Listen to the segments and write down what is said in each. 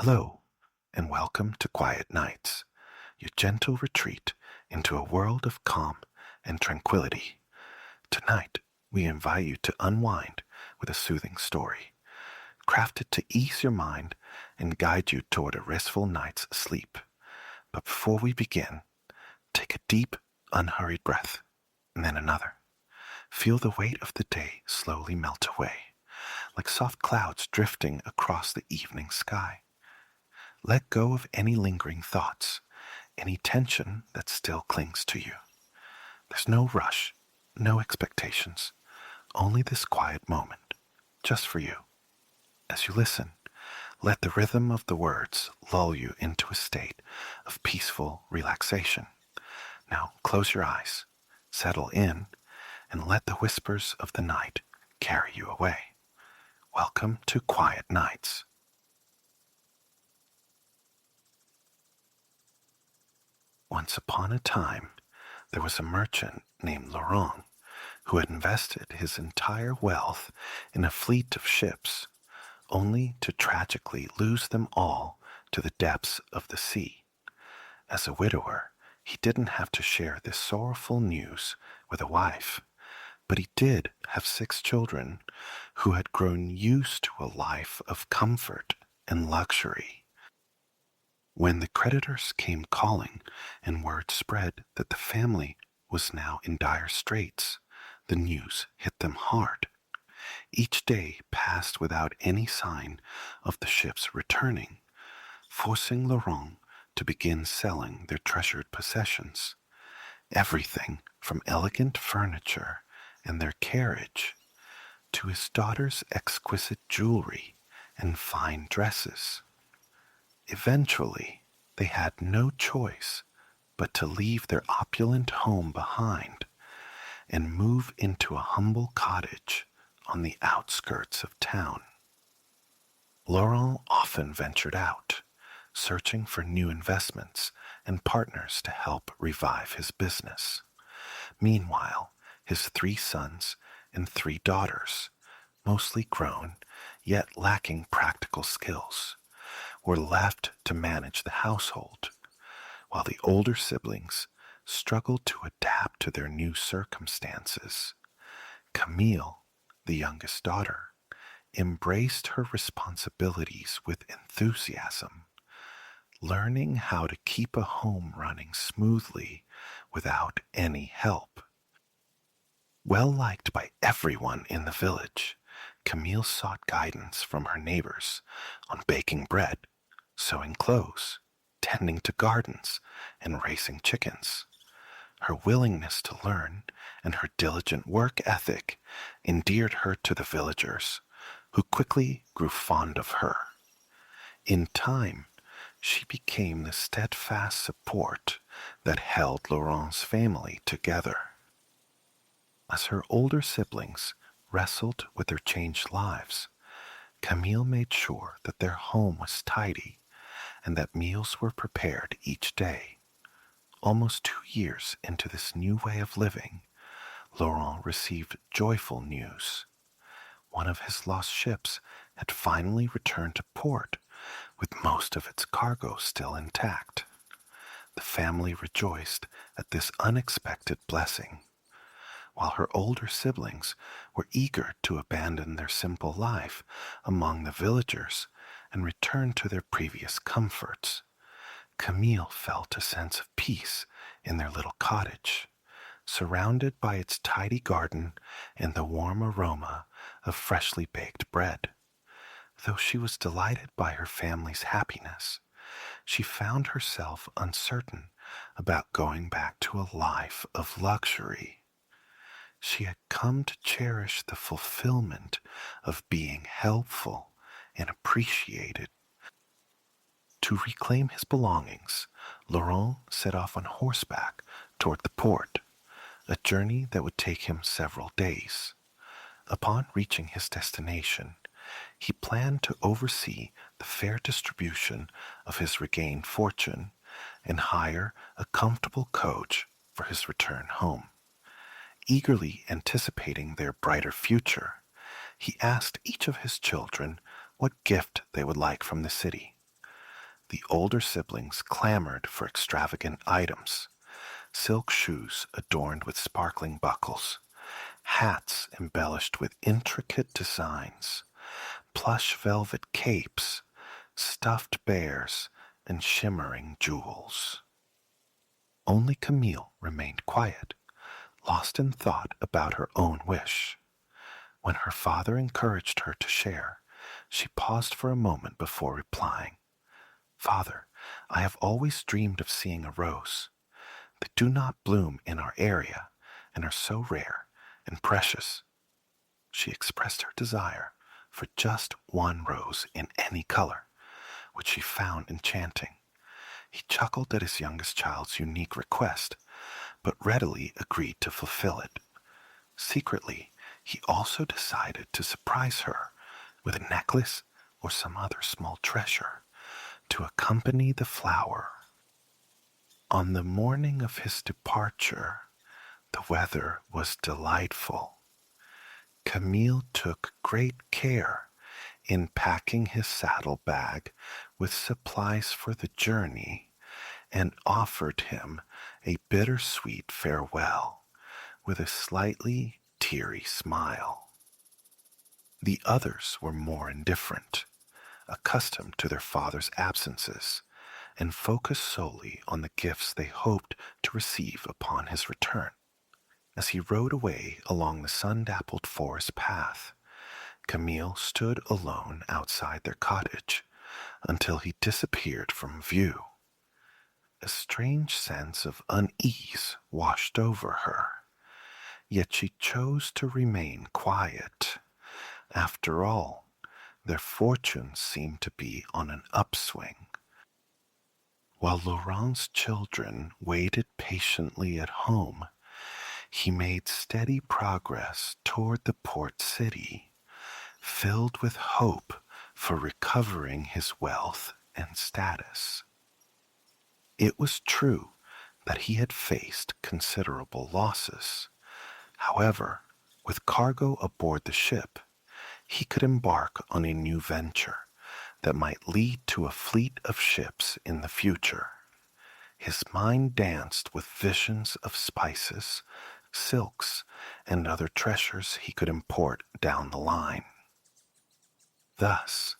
Hello, and welcome to Quiet Nights, your gentle retreat into a world of calm and tranquility. Tonight, we invite you to unwind with a soothing story, crafted to ease your mind and guide you toward a restful night's sleep. But before we begin, take a deep, unhurried breath, and then another. Feel the weight of the day slowly melt away, like soft clouds drifting across the evening sky. Let go of any lingering thoughts, any tension that still clings to you. There's no rush, no expectations, only this quiet moment, just for you. As you listen, let the rhythm of the words lull you into a state of peaceful relaxation. Now close your eyes, settle in, and let the whispers of the night carry you away. Welcome to Quiet Nights. Once upon a time, there was a merchant named Laurent who had invested his entire wealth in a fleet of ships, only to tragically lose them all to the depths of the sea. As a widower, he didn't have to share this sorrowful news with a wife, but he did have 6 children who had grown used to a life of comfort and luxury. When the creditors came calling and word spread that the family was now in dire straits, the news hit them hard. Each day passed without any sign of the ships returning, forcing Laurent to begin selling their treasured possessions. Everything from elegant furniture and their carriage to his daughter's exquisite jewelry and fine dresses. Eventually, they had no choice but to leave their opulent home behind and move into a humble cottage on the outskirts of town. Laurent often ventured out, searching for new investments and partners to help revive his business. Meanwhile, his 3 sons and 3 daughters, mostly grown yet lacking practical skills, were left to manage the household, while the older siblings struggled to adapt to their new circumstances. Camille, the youngest daughter, embraced her responsibilities with enthusiasm, learning how to keep a home running smoothly without any help. Well liked by everyone in the village, Camille sought guidance from her neighbors on baking bread, sewing clothes, tending to gardens, and raising chickens. Her willingness to learn and her diligent work ethic endeared her to the villagers, who quickly grew fond of her. In time, she became the steadfast support that held Laurent's family together. As her older siblings wrestled with their changed lives, Camille made sure that their home was tidy and that meals were prepared each day. Almost 2 years into this new way of living, Laurent received joyful news. One of his lost ships had finally returned to port with most of its cargo still intact. The family rejoiced at this unexpected blessing, while her older siblings were eager to abandon their simple life among the villagers and return to their previous comforts. Camille felt a sense of peace in their little cottage, surrounded by its tidy garden and the warm aroma of freshly baked bread. Though she was delighted by her family's happiness, she found herself uncertain about going back to a life of luxury. She had come to cherish the fulfillment of being helpful and appreciated. To reclaim his belongings, Laurent set off on horseback toward the port, a journey that would take him several days. Upon reaching his destination, he planned to oversee the fair distribution of his regained fortune and hire a comfortable coach for his return home. Eagerly anticipating their brighter future, he asked each of his children what gift they would like from the city. The older siblings clamored for extravagant items: silk shoes adorned with sparkling buckles, hats embellished with intricate designs, plush velvet capes, stuffed bears, and shimmering jewels. Only Camille remained quiet, lost in thought about her own wish. When her father encouraged her to share, she paused for a moment before replying. "Father, I have always dreamed of seeing a rose. They do not bloom in our area and are so rare and precious." She expressed her desire for just one rose in any color, which she found enchanting. He chuckled at his youngest child's unique request, but readily agreed to fulfill it. Secretly, he also decided to surprise her with a necklace or some other small treasure to accompany the flower. On the morning of his departure, the weather was delightful. Camille took great care in packing his saddlebag with supplies for the journey and offered him a bittersweet farewell with a slightly teary smile. The others were more indifferent, accustomed to their father's absences, and focused solely on the gifts they hoped to receive upon his return. As he rode away along the sun-dappled forest path, Camille stood alone outside their cottage until he disappeared from view. A strange sense of unease washed over her, yet she chose to remain quiet. After all, their fortunes seemed to be on an upswing. While Laurent's children waited patiently at home, he made steady progress toward the port city, filled with hope for recovering his wealth and status. It was true that he had faced considerable losses. However, with cargo aboard the ship, he could embark on a new venture that might lead to a fleet of ships in the future. His mind danced with visions of spices, silks, and other treasures he could import down the line. Thus,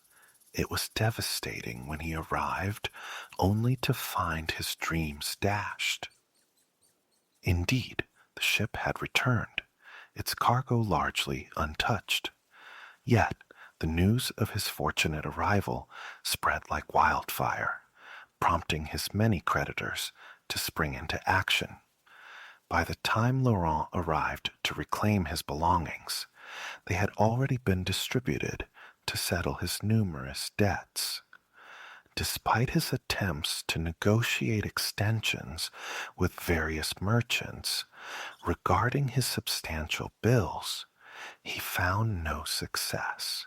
it was devastating when he arrived only to find his dreams dashed. Indeed, the ship had returned, its cargo largely untouched. Yet, the news of his fortunate arrival spread like wildfire, prompting his many creditors to spring into action. By the time Laurent arrived to reclaim his belongings, they had already been distributed to settle his numerous debts. Despite his attempts to negotiate extensions with various merchants regarding his substantial bills, he found no success.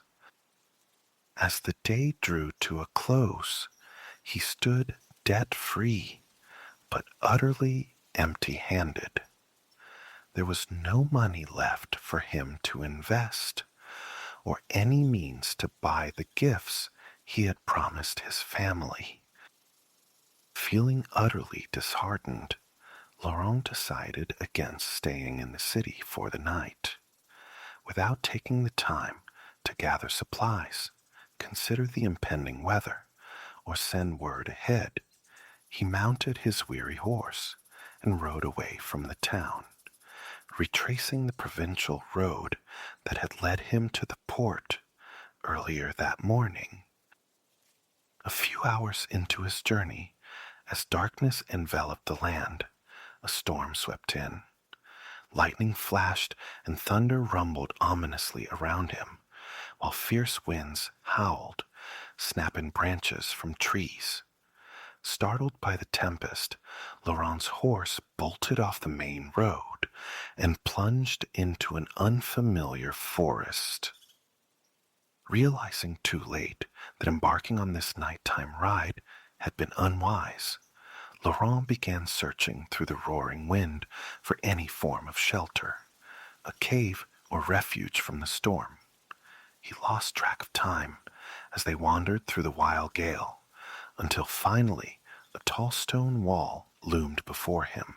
As the day drew to a close, he stood debt-free, but utterly empty-handed. There was no money left for him to invest, or any means to buy the gifts he had promised his family. Feeling utterly disheartened, Laurent decided against staying in the city for the night. Without taking the time to gather supplies, consider the impending weather, or send word ahead, he mounted his weary horse and rode away from the town, retracing the provincial road that had led him to the port earlier that morning. A few hours into his journey, as darkness enveloped the land, a storm swept in. Lightning flashed and thunder rumbled ominously around him, while fierce winds howled, snapping branches from trees. Startled by the tempest, Laurent's horse bolted off the main road and plunged into an unfamiliar forest. Realizing too late that embarking on this nighttime ride had been unwise, Laurent began searching through the roaring wind for any form of shelter, a cave or refuge from the storm. He lost track of time as they wandered through the wild gale, until finally a tall stone wall loomed before him.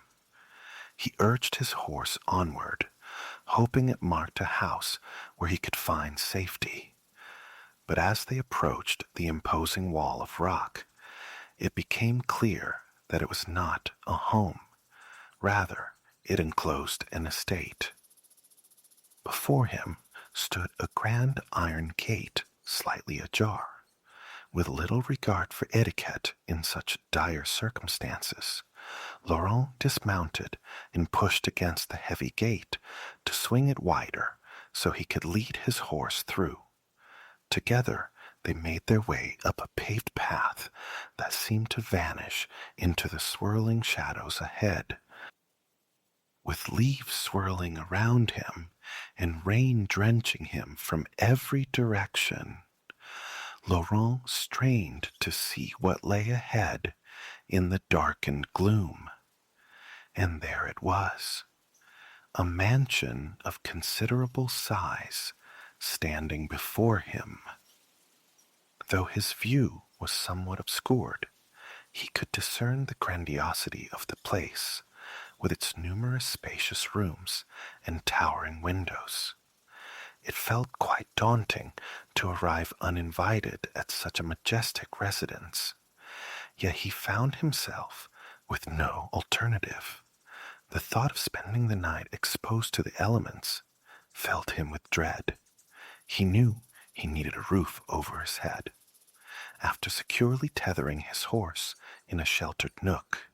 He urged his horse onward, hoping it marked a house where he could find safety. But as they approached the imposing wall of rock, it became clear that it was not a home. Rather, it enclosed an estate. Before him stood a grand iron gate slightly ajar. With little regard for etiquette in such dire circumstances, Laurent dismounted and pushed against the heavy gate to swing it wider so he could lead his horse through. Together, they made their way up a paved path that seemed to vanish into the swirling shadows ahead. With leaves swirling around him and rain drenching him from every direction, Laurent strained to see what lay ahead in the darkened gloom. And there it was, a mansion of considerable size standing before him. Though his view was somewhat obscured, he could discern the grandiosity of the place, with its numerous spacious rooms and towering windows. It felt quite daunting to arrive uninvited at such a majestic residence, yet he found himself with no alternative. The thought of spending the night exposed to the elements filled him with dread. He knew he needed a roof over his head. After securely tethering his horse in a sheltered nook,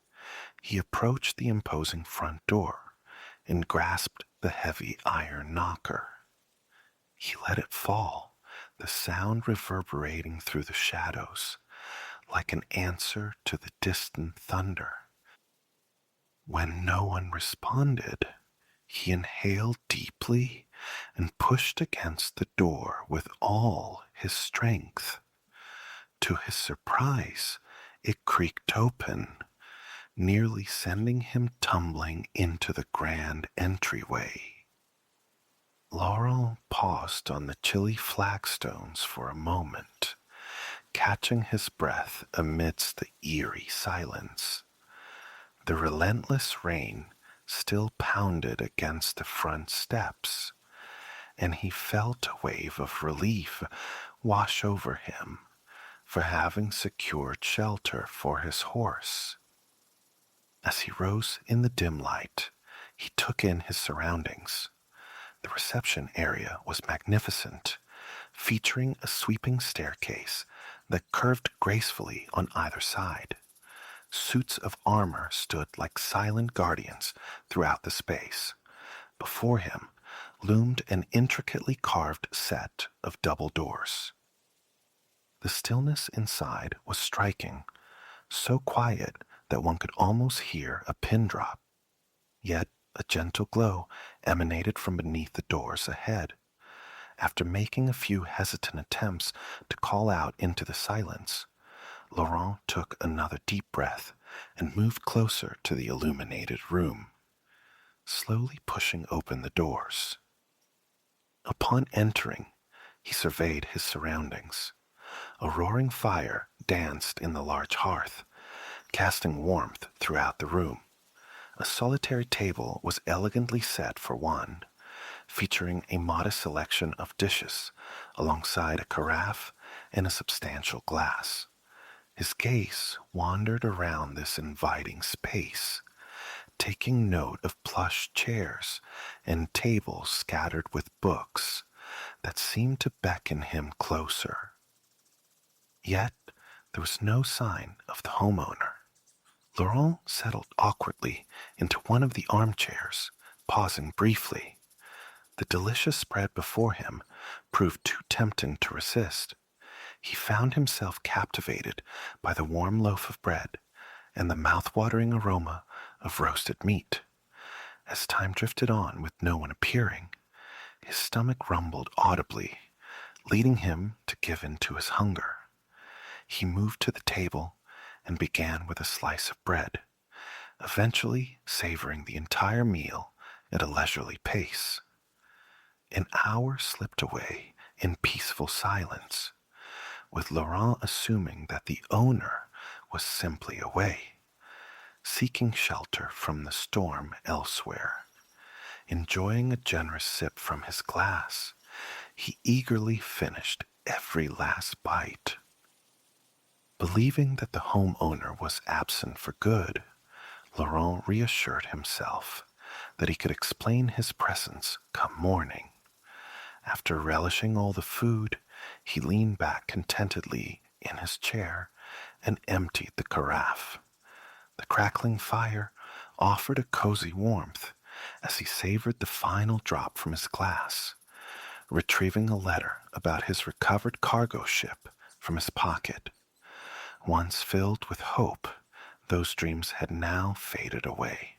he approached the imposing front door and grasped the heavy iron knocker. He let it fall, the sound reverberating through the shadows, like an answer to the distant thunder. When no one responded, he inhaled deeply and pushed against the door with all his strength. To his surprise, it creaked open, nearly sending him tumbling into the grand entryway. Laurent paused on the chilly flagstones for a moment, catching his breath amidst the eerie silence. The relentless rain still pounded against the front steps, and he felt a wave of relief wash over him for having secured shelter for his horse. As he rose in the dim light, he took in his surroundings. The reception area was magnificent, featuring a sweeping staircase that curved gracefully on either side. Suits of armor stood like silent guardians throughout the space. Before him loomed an intricately carved set of double doors. The stillness inside was striking, so quiet that one could almost hear a pin drop. Yet a gentle glow emanated from beneath the doors ahead. After making a few hesitant attempts to call out into the silence, Laurent took another deep breath and moved closer to the illuminated room, slowly pushing open the doors. Upon entering, he surveyed his surroundings. A roaring fire danced in the large hearth, casting warmth throughout the room. A solitary table was elegantly set for one, featuring a modest selection of dishes alongside a carafe and a substantial glass. His gaze wandered around this inviting space, taking note of plush chairs and tables scattered with books that seemed to beckon him closer. Yet there was no sign of the homeowner. Laurent settled awkwardly into one of the armchairs, pausing briefly. The delicious spread before him proved too tempting to resist. He found himself captivated by the warm loaf of bread and the mouth-watering aroma of roasted meat. As time drifted on with no one appearing, his stomach rumbled audibly, leading him to give in to his hunger. He moved to the table and began with a slice of bread, eventually savoring the entire meal at a leisurely pace. An hour slipped away in peaceful silence, with Laurent assuming that the owner was simply away, seeking shelter from the storm elsewhere. Enjoying a generous sip from his glass, he eagerly finished every last bite. Believing that the homeowner was absent for good, Laurent reassured himself that he could explain his presence come morning. After relishing all the food, he leaned back contentedly in his chair and emptied the carafe. The crackling fire offered a cozy warmth as he savored the final drop from his glass, retrieving a letter about his recovered cargo ship from his pocket. Once filled with hope, those dreams had now faded away.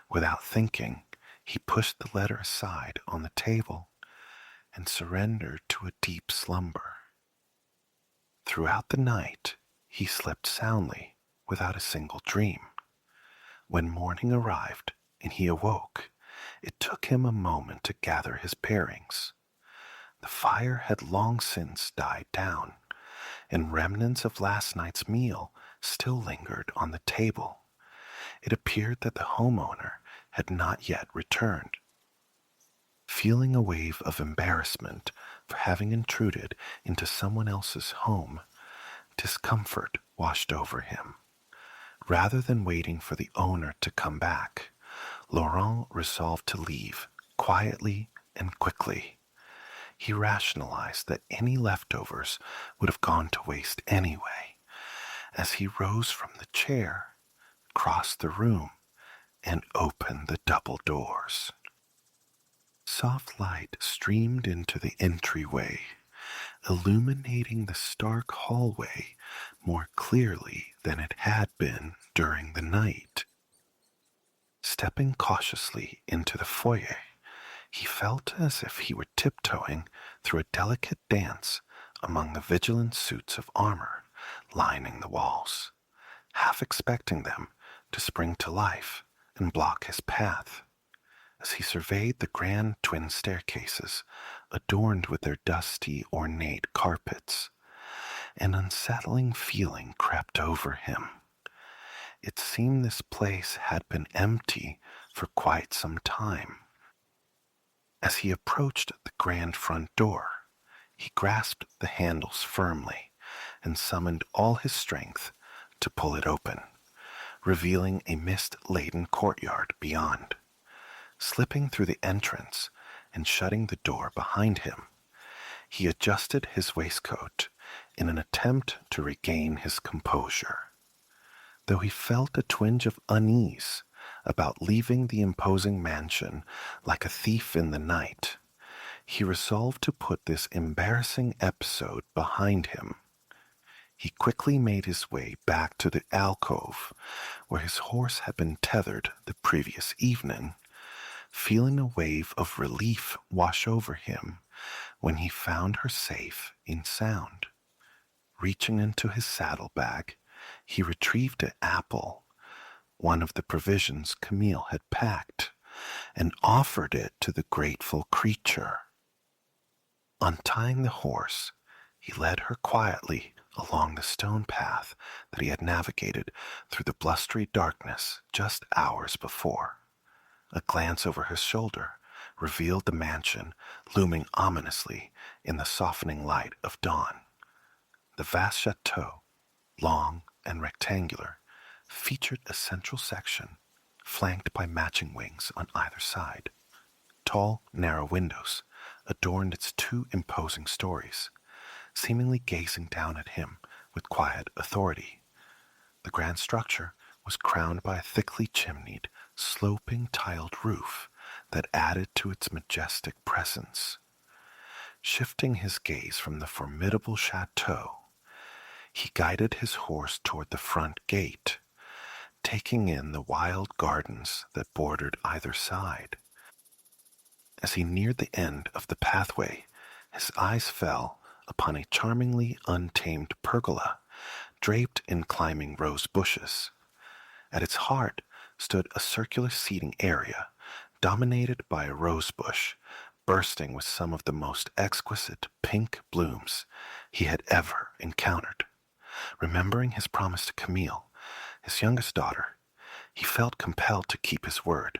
Without thinking, he pushed the letter aside on the table and surrendered to a deep slumber. Throughout the night, he slept soundly without a single dream. When morning arrived and he awoke, it took him a moment to gather his bearings. The fire had long since died down, and remnants of last night's meal still lingered on the table. It appeared that the homeowner had not yet returned. Feeling a wave of embarrassment for having intruded into someone else's home, discomfort washed over him. Rather than waiting for the owner to come back, Laurent resolved to leave quietly and quickly. He rationalized that any leftovers would have gone to waste anyway, as he rose from the chair, crossed the room, and opened the double doors. Soft light streamed into the entryway, illuminating the stark hallway more clearly than it had been during the night. Stepping cautiously into the foyer, he felt as if he were tiptoeing through a delicate dance among the vigilant suits of armor lining the walls, half expecting them to spring to life and block his path. As he surveyed the grand twin staircases adorned with their dusty, ornate carpets, an unsettling feeling crept over him. It seemed this place had been empty for quite some time. As he approached the grand front door, he grasped the handles firmly and summoned all his strength to pull it open, revealing a mist-laden courtyard beyond. Slipping through the entrance and shutting the door behind him, he adjusted his waistcoat in an attempt to regain his composure. Though he felt a twinge of unease about leaving the imposing mansion like a thief in the night, he resolved to put this embarrassing episode behind him. He quickly made his way back to the alcove where his horse had been tethered the previous evening, feeling a wave of relief wash over him when he found her safe and sound. Reaching into his saddlebag, he retrieved an apple, one of the provisions Camille had packed, and offered it to the grateful creature. Untying the horse, he led her quietly along the stone path that he had navigated through the blustery darkness just hours before. A glance over his shoulder revealed the mansion looming ominously in the softening light of dawn. The vast chateau, long and rectangular, featured a central section flanked by matching wings on either side. Tall, narrow windows adorned its two imposing stories, seemingly gazing down at him with quiet authority. The grand structure was crowned by a thickly chimneyed, sloping tiled roof that added to its majestic presence. Shifting his gaze from the formidable chateau, he guided his horse toward the front gate, taking in the wild gardens that bordered either side. As he neared the end of the pathway, his eyes fell upon a charmingly untamed pergola draped in climbing rose bushes. At its heart stood a circular seating area dominated by a rose bush bursting with some of the most exquisite pink blooms he had ever encountered. Remembering his promise to Camille, his youngest daughter, he felt compelled to keep his word.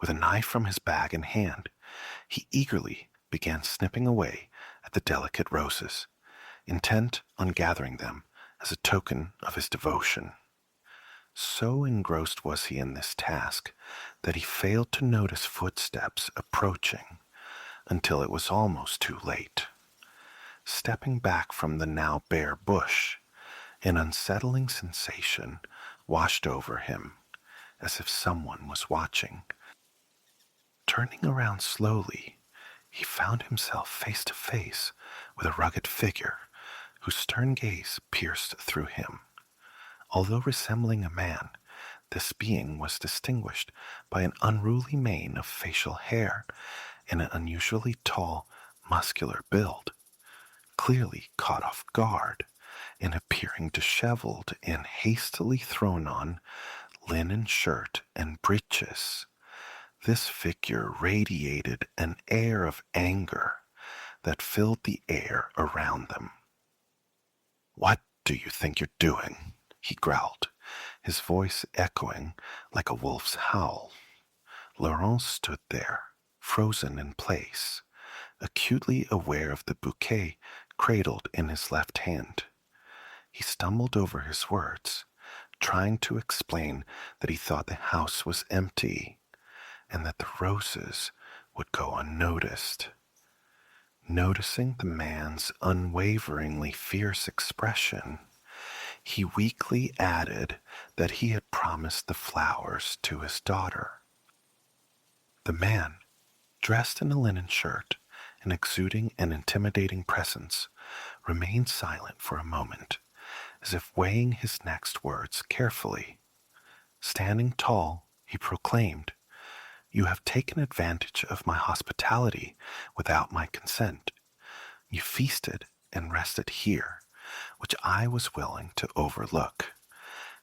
With a knife from his bag in hand, he eagerly began snipping away at the delicate roses, intent on gathering them as a token of his devotion. So engrossed was he in this task that he failed to notice footsteps approaching until it was almost too late. Stepping back from the now bare bush, an unsettling sensation washed over him, as if someone was watching. Turning around slowly, he found himself face to face with a rugged figure whose stern gaze pierced through him. Although resembling a man, this being was distinguished by an unruly mane of facial hair and an unusually tall, muscular build. Clearly caught off guard and appearing disheveled and hastily thrown on linen shirt and breeches, this figure radiated an air of anger that filled the air around them. "What do you think you're doing?" he growled, his voice echoing like a wolf's howl. Laurent stood there, frozen in place, acutely aware of the bouquet cradled in his left hand. He stumbled over his words, trying to explain that he thought the house was empty and that the roses would go unnoticed. Noticing the man's unwaveringly fierce expression, he weakly added that he had promised the flowers to his daughter. The man, dressed in a linen shirt and exuding an intimidating presence, remained silent for a moment, as if weighing his next words carefully. Standing tall, he proclaimed, "You have taken advantage of my hospitality without my consent. You feasted and rested here, which I was willing to overlook.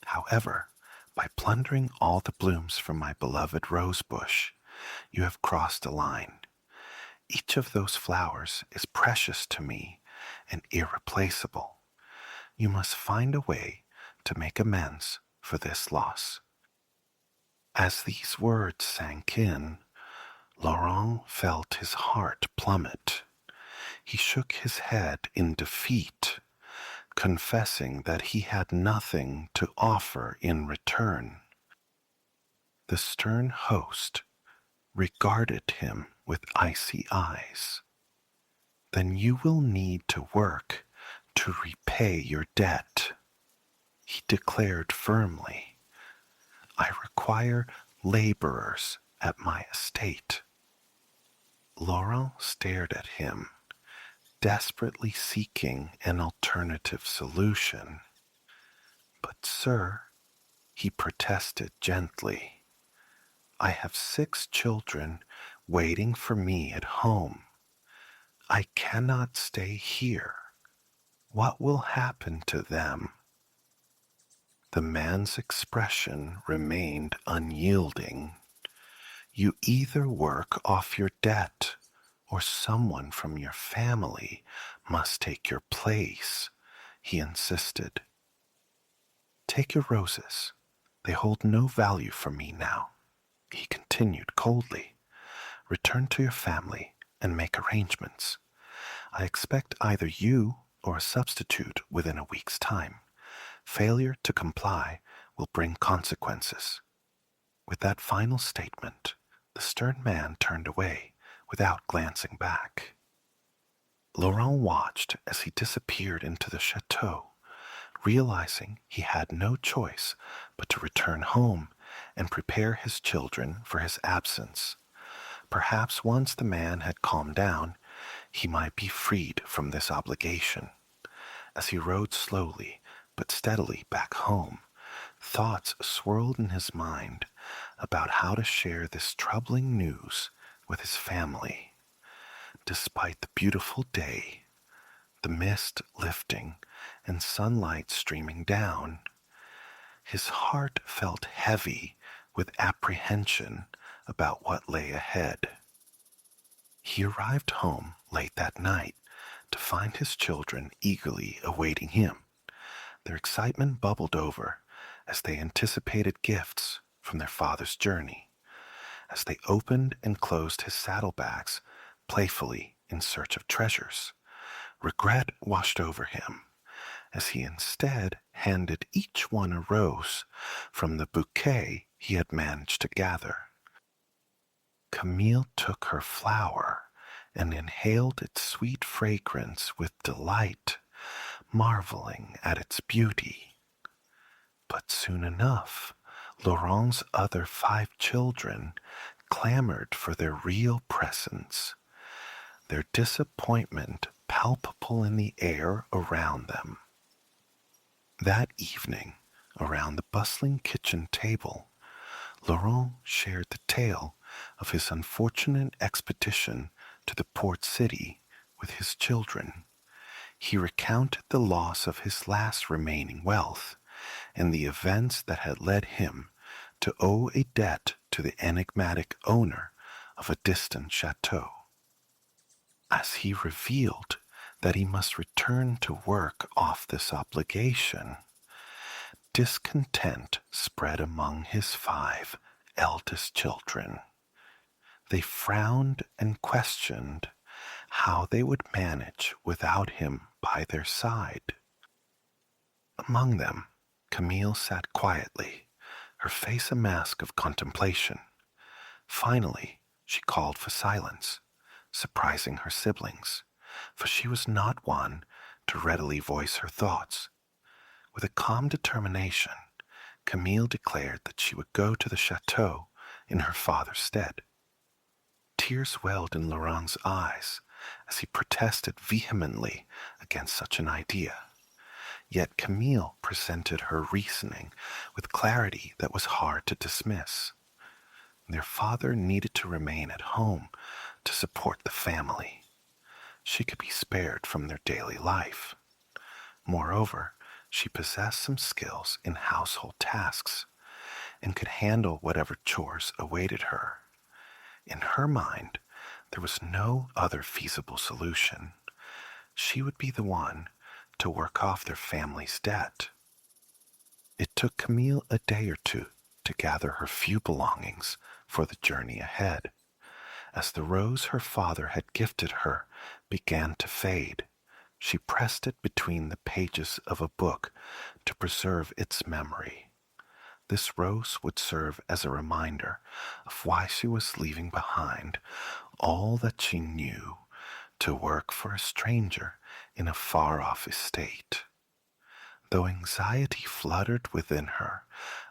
However, by plundering all the blooms from my beloved rose bush, you have crossed a line. Each of those flowers is precious to me and irreplaceable. You must find a way to make amends for this loss." As these words sank in, Laurent felt his heart plummet. He shook his head in defeat, confessing that he had nothing to offer in return. The stern host regarded him with icy eyes. "Then you will need to work to repay your debt," he declared firmly. "I require laborers at my estate." Laurent stared at him, desperately seeking an alternative solution. "But, sir," he protested gently, "I have 6 children waiting for me at home. I cannot stay here. What will happen to them?" The man's expression remained unyielding. "You either work off your debt, or someone from your family must take your place," he insisted. "Take your roses. They hold no value for me now," he continued coldly. "Return to your family and make arrangements. I expect either you or a substitute within a week's time. Failure to comply will bring consequences." With that final statement, the stern man turned away without glancing back. Laurent watched as he disappeared into the chateau, realizing he had no choice but to return home and prepare his children for his absence. Perhaps once the man had calmed down, he might be freed from this obligation. As he rode slowly but steadily back home, thoughts swirled in his mind about how to share this troubling news with his family. Despite the beautiful day, the mist lifting and sunlight streaming down, his heart felt heavy with apprehension about what lay ahead. He arrived home late that night to find his children eagerly awaiting him. Their excitement bubbled over as they anticipated gifts from their father's journey, as they opened and closed his saddlebags playfully in search of treasures. Regret washed over him as he instead handed each one a rose from the bouquet he had managed to gather. Camille took her flower and inhaled its sweet fragrance with delight, marveling at its beauty. But soon enough, Laurent's other 5 children clamored for their real presents, their disappointment palpable in the air around them. That evening, around the bustling kitchen table, Laurent shared the tale of his unfortunate expedition to the port city with his children. He recounted the loss of his last remaining wealth and the events that had led him to owe a debt to the enigmatic owner of a distant chateau. As he revealed that he must return to work off this obligation, discontent spread among his 5 eldest children. They frowned and questioned how they would manage without him by their side. Among them, Camille sat quietly, her face a mask of contemplation. Finally, she called for silence, surprising her siblings, for she was not one to readily voice her thoughts. With a calm determination, Camille declared that she would go to the chateau in her father's stead. Tears welled in Laurent's eyes as he protested vehemently against such an idea. Yet Camille presented her reasoning with clarity that was hard to dismiss. Their father needed to remain at home to support the family. She could be spared from their daily life. Moreover, she possessed some skills in household tasks and could handle whatever chores awaited her. In her mind, there was no other feasible solution. She would be the one to work off their family's debt. It took Camille a day or two to gather her few belongings for the journey ahead. As the rose her father had gifted her began to fade, she pressed it between the pages of a book to preserve its memory. This rose would serve as a reminder of why she was leaving behind all that she knew to work for a stranger in a far-off estate. Though anxiety fluttered within her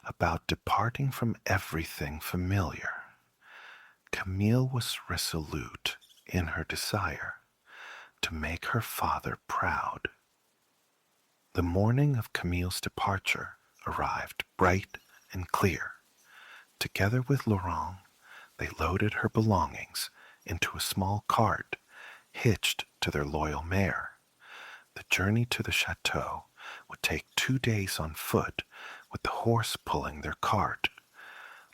about departing from everything familiar, Camille was resolute in her desire to make her father proud. The morning of Camille's departure arrived bright and clear. Together with Laurent, they loaded her belongings into a small cart hitched to their loyal mare. The journey to the chateau would take 2 days on foot, with the horse pulling their cart.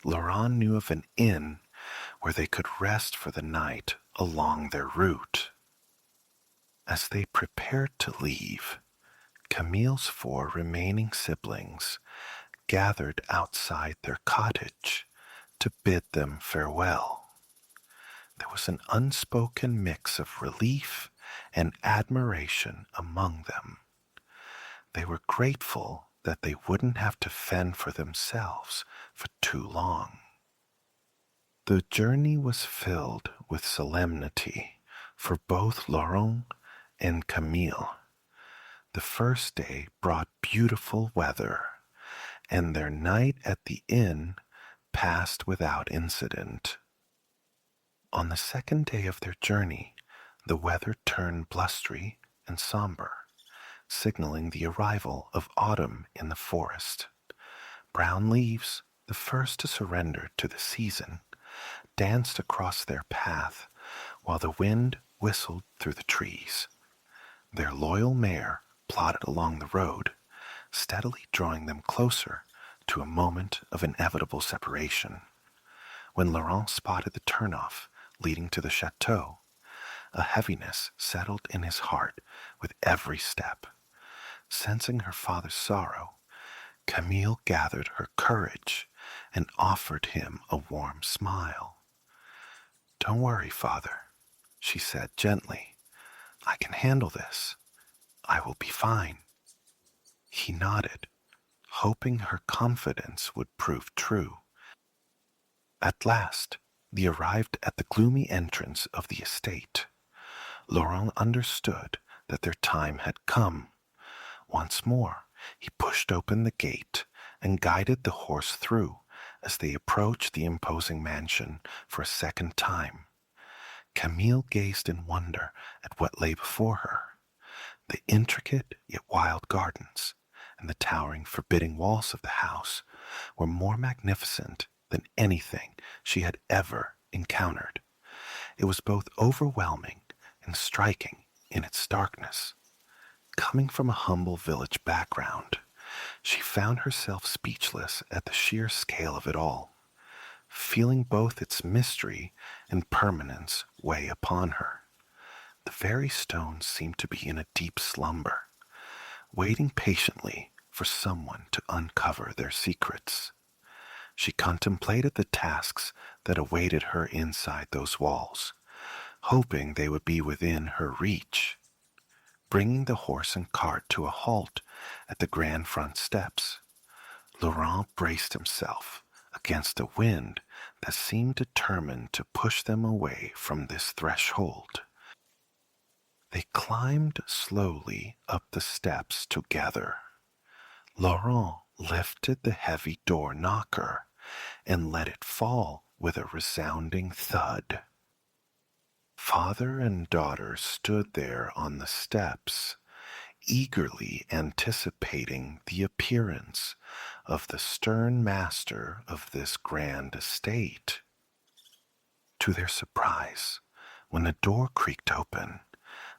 Laurent knew of an inn where they could rest for the night along their route. As they prepared to leave, Camille's 4 remaining siblings gathered outside their cottage to bid them farewell. There was an unspoken mix of relief and admiration among them. They were grateful that they wouldn't have to fend for themselves for too long. The journey was filled with solemnity for both Laurent and Camille. The first day brought beautiful weather, and their night at the inn passed without incident. On the second day of their journey, the weather turned blustery and somber, signaling the arrival of autumn in the forest. Brown leaves, the first to surrender to the season, danced across their path while the wind whistled through the trees. Their loyal mare plodded along the road, steadily drawing them closer to a moment of inevitable separation. When Laurent spotted the turnoff leading to the chateau, a heaviness settled in his heart with every step. Sensing her father's sorrow, Camille gathered her courage and offered him a warm smile. "Don't worry, father," she said gently. "I can handle this. I will be fine." He nodded, hoping her confidence would prove true. At last, they arrived at the gloomy entrance of the estate. Laurent understood that their time had come. Once more, he pushed open the gate and guided the horse through as they approached the imposing mansion for a second time. Camille gazed in wonder at what lay before her. The intricate yet wild gardens and the towering, forbidding walls of the house were more magnificent than anything she had ever encountered. It was both overwhelming and striking in its darkness. Coming from a humble village background, she found herself speechless at the sheer scale of it all, feeling both its mystery and permanence weigh upon her. The very stones seemed to be in a deep slumber, waiting patiently for someone to uncover their secrets. She contemplated the tasks that awaited her inside those walls, hoping they would be within her reach. Bringing the horse and cart to a halt at the grand front steps, Laurent braced himself against a wind that seemed determined to push them away from this threshold. They climbed slowly up the steps together. Laurent lifted the heavy door knocker and let it fall with a resounding thud. Father and daughter stood there on the steps, eagerly anticipating the appearance of the stern master of this grand estate. To their surprise, when the door creaked open,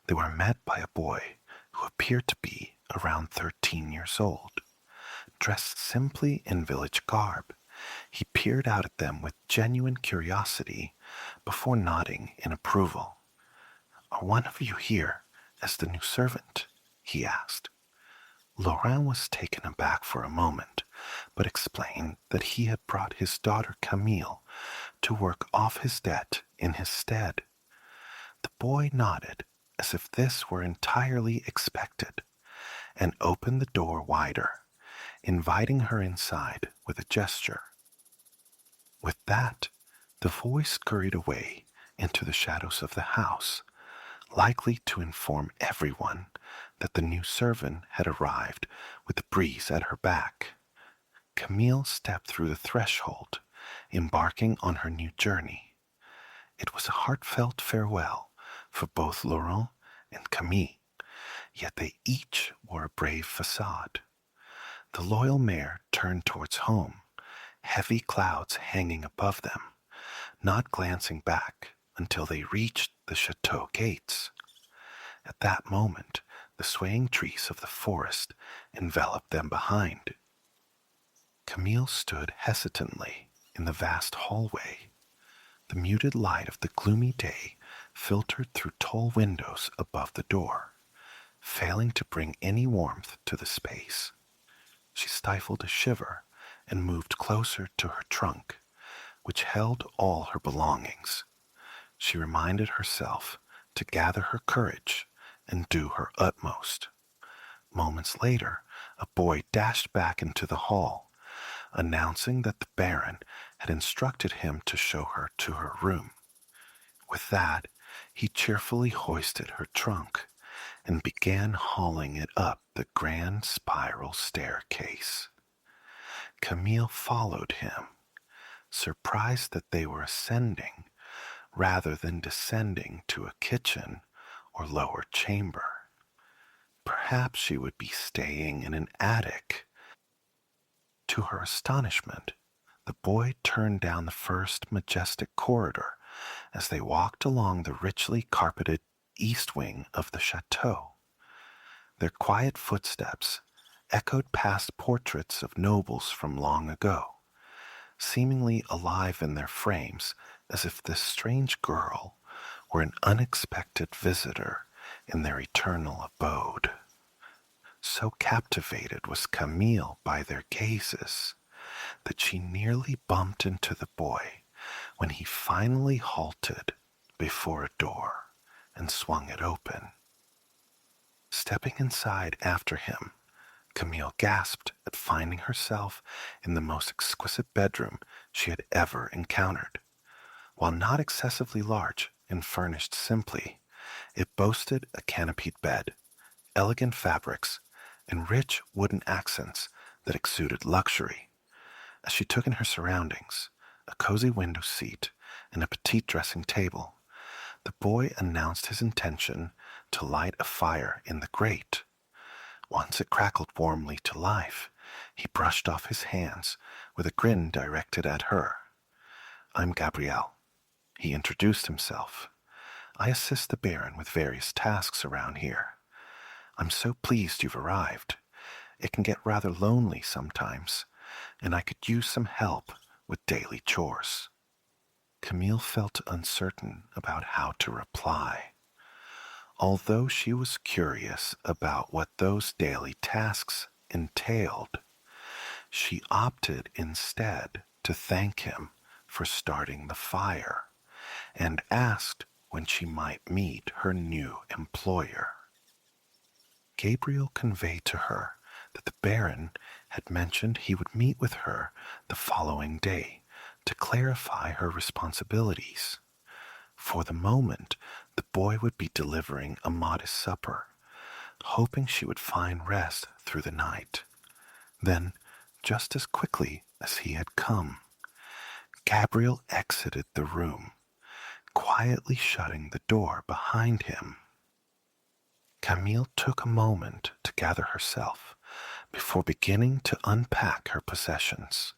they were met by a boy who appeared to be around 13 years old. Dressed simply in village garb, he peered out at them with genuine curiosity before nodding in approval. "Are one of you here as the new servant?" he asked. Laurent was taken aback for a moment, but explained that he had brought his daughter Camille to work off his debt in his stead. The boy nodded as if this were entirely expected, and opened the door wider, inviting her inside with a gesture. With that, the voice scurried away into the shadows of the house, likely to inform everyone that the new servant had arrived with the breeze at her back. Camille stepped through the threshold, embarking on her new journey. It was a heartfelt farewell for both Laurent and Camille, yet they each wore a brave facade. The loyal mare turned towards home, heavy clouds hanging above them, not glancing back until they reached the chateau gates. At that moment, the swaying trees of the forest enveloped them behind. Camille stood hesitantly in the vast hallway. The muted light of the gloomy day filtered through tall windows above the door, failing to bring any warmth to the space. She stifled a shiver and moved closer to her trunk, which held all her belongings. She reminded herself to gather her courage and do her utmost. Moments later, a boy dashed back into the hall, announcing that the Baron had instructed him to show her to her room. With that, he cheerfully hoisted her trunk and began hauling it up the grand spiral staircase. Camille followed him, surprised that they were ascending rather than descending to a kitchen or lower chamber. Perhaps she would be staying in an attic. To her astonishment, the boy turned down the first majestic corridor as they walked along the richly carpeted east wing of the chateau. Their quiet footsteps echoed past portraits of nobles from long ago, seemingly alive in their frames as if this strange girl were an unexpected visitor in their eternal abode. So captivated was Camille by their gazes that she nearly bumped into the boy when he finally halted before a door and swung it open. Stepping inside after him, Camille gasped at finding herself in the most exquisite bedroom she had ever encountered. While not excessively large and furnished simply, it boasted a canopied bed, elegant fabrics, and rich wooden accents that exuded luxury. As she took in her surroundings, a cozy window seat, and a petite dressing table, the boy announced his intention to light a fire in the grate. Once it crackled warmly to life, he brushed off his hands with a grin directed at her. "I'm Gabriel," he introduced himself. "I assist the Baron with various tasks around here. I'm so pleased you've arrived. It can get rather lonely sometimes, and I could use some help with daily chores." Camille felt uncertain about how to reply. Although she was curious about what those daily tasks entailed, she opted instead to thank him for starting the fire and asked when she might meet her new employer. Gabriel conveyed to her that the Baron had mentioned he would meet with her the following day to clarify her responsibilities. For the moment, the boy would be delivering a modest supper, hoping she would find rest through the night. Then, just as quickly as he had come, Gabriel exited the room, quietly shutting the door behind him. Camille took a moment to gather herself before beginning to unpack her possessions.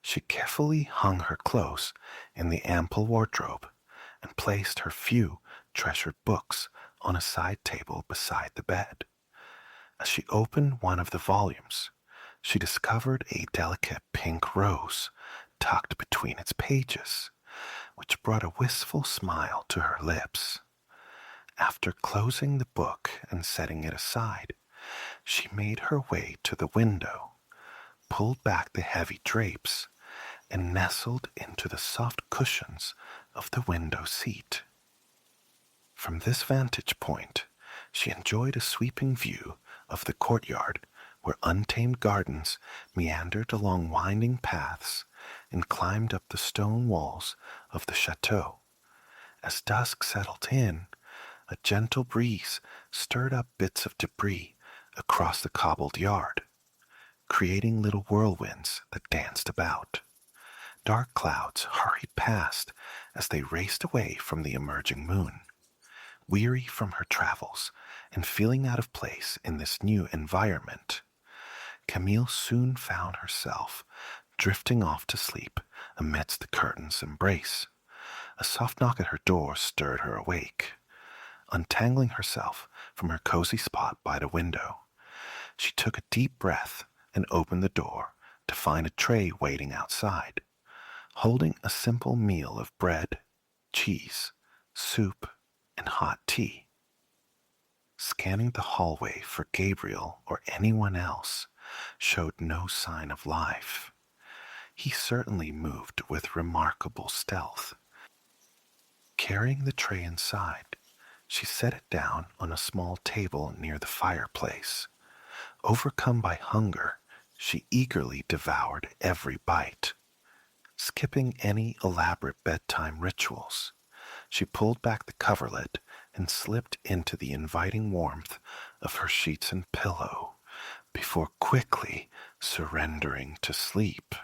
She carefully hung her clothes in the ample wardrobe and placed her few treasured books on a side table beside the bed. As she opened one of the volumes, she discovered a delicate pink rose tucked between its pages, which brought a wistful smile to her lips. After closing the book and setting it aside, she made her way to the window, pulled back the heavy drapes, and nestled into the soft cushions of the window seat. From this vantage point, she enjoyed a sweeping view of the courtyard where untamed gardens meandered along winding paths and climbed up the stone walls of the chateau. As dusk settled in, a gentle breeze stirred up bits of debris across the cobbled yard, creating little whirlwinds that danced about. Dark clouds hurried past as they raced away from the emerging moon. Weary from her travels and feeling out of place in this new environment, Camille soon found herself drifting off to sleep amidst the curtain's embrace. A soft knock at her door stirred her awake. Untangling herself from her cozy spot by the window, she took a deep breath and opened the door to find a tray waiting outside, holding a simple meal of bread, cheese, soup, and hot tea. Scanning the hallway for Gabriel or anyone else showed no sign of life. He certainly moved with remarkable stealth. Carrying the tray inside, she set it down on a small table near the fireplace. Overcome by hunger, she eagerly devoured every bite. Skipping any elaborate bedtime rituals, she pulled back the coverlet and slipped into the inviting warmth of her sheets and pillow before quickly surrendering to sleep.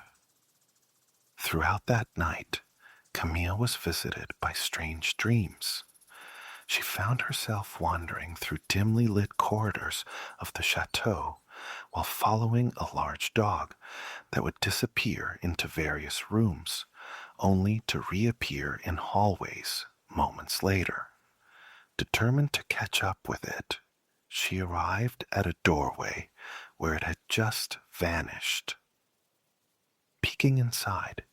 Throughout that night, Camille was visited by strange dreams. She found herself wandering through dimly lit corridors of the chateau while following a large dog that would disappear into various rooms, only to reappear in hallways moments later. Determined to catch up with it, she arrived at a doorway where it had just vanished. Peeking inside,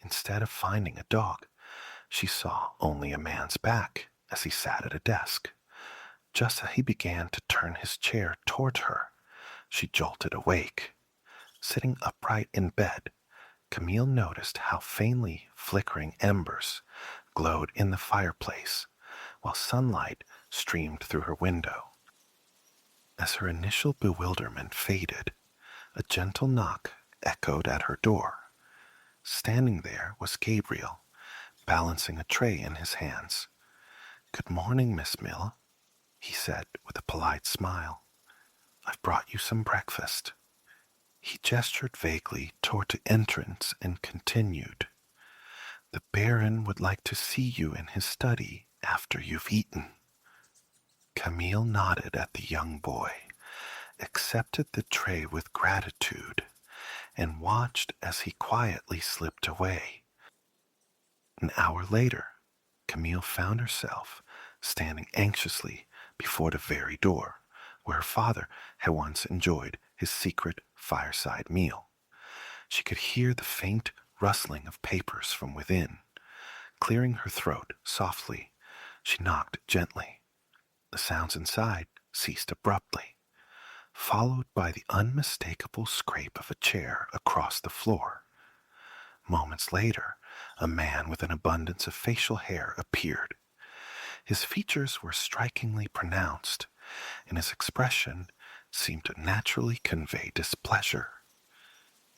instead of finding a dog, she saw only a man's back as he sat at a desk. Just as he began to turn his chair toward her, She jolted awake. Sitting upright in bed, Camille noticed how faintly flickering embers glowed in the fireplace while sunlight streamed through her window. As her initial bewilderment faded, a gentle knock echoed at her door. Standing there was Gabriel, balancing a tray in his hands. "Good morning, Miss Mill," he said with a polite smile. "I've brought you some breakfast." He gestured vaguely toward the entrance and continued, "The Baron would like to see you in his study after you've eaten." Camille nodded at the young boy, accepted the tray with gratitude, and watched as he quietly slipped away. An hour later, Camille found herself standing anxiously before the very door where her father had once enjoyed his secret fireside meal. She could hear the faint rustling of papers from within. Clearing her throat softly, she knocked gently. The sounds inside ceased abruptly, followed by the unmistakable scrape of a chair across the floor. Moments later, a man with an abundance of facial hair appeared. His features were strikingly pronounced, and his expression seemed to naturally convey displeasure.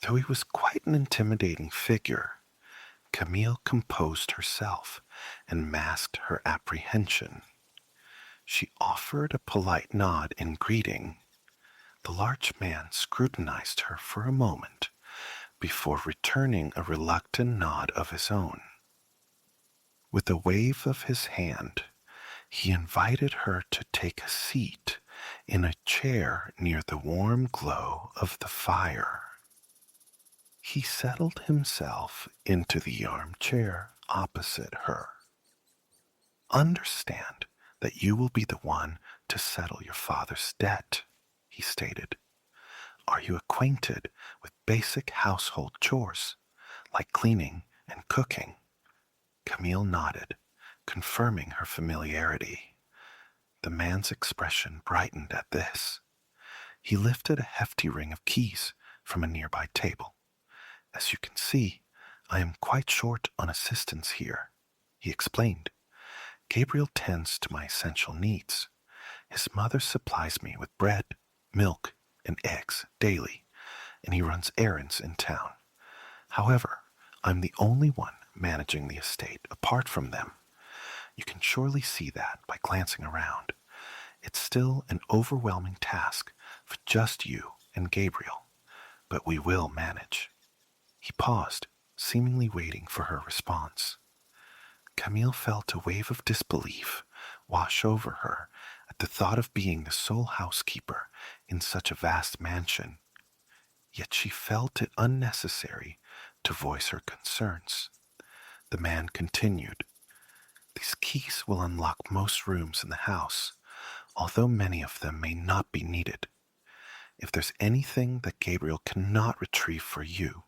Though he was quite an intimidating figure, Camille composed herself and masked her apprehension. She offered a polite nod in greeting. The large man scrutinized her for a moment before returning a reluctant nod of his own. With a wave of his hand, he invited her to take a seat in a chair near the warm glow of the fire. He settled himself into the armchair opposite her. "Understand that you will be the one to settle your father's debt," he stated. "Are you acquainted with basic household chores, like cleaning and cooking?" Camille nodded, confirming her familiarity. The man's expression brightened at this. He lifted a hefty ring of keys from a nearby table. "As you can see, I am quite short on assistance here," he explained. "Gabriel tends to my essential needs. His mother supplies me with bread, milk, and eggs daily, and he runs errands in town. However, I'm the only one managing the estate apart from them. You can surely see that by glancing around. It's still an overwhelming task for just you and Gabriel, but we will manage." He paused, seemingly waiting for her response. Camille felt a wave of disbelief wash over her at the thought of being the sole housekeeper in such a vast mansion. Yet she felt it unnecessary to voice her concerns. The man continued, "These keys will unlock most rooms in the house, although many of them may not be needed. If there's anything that Gabriel cannot retrieve for you,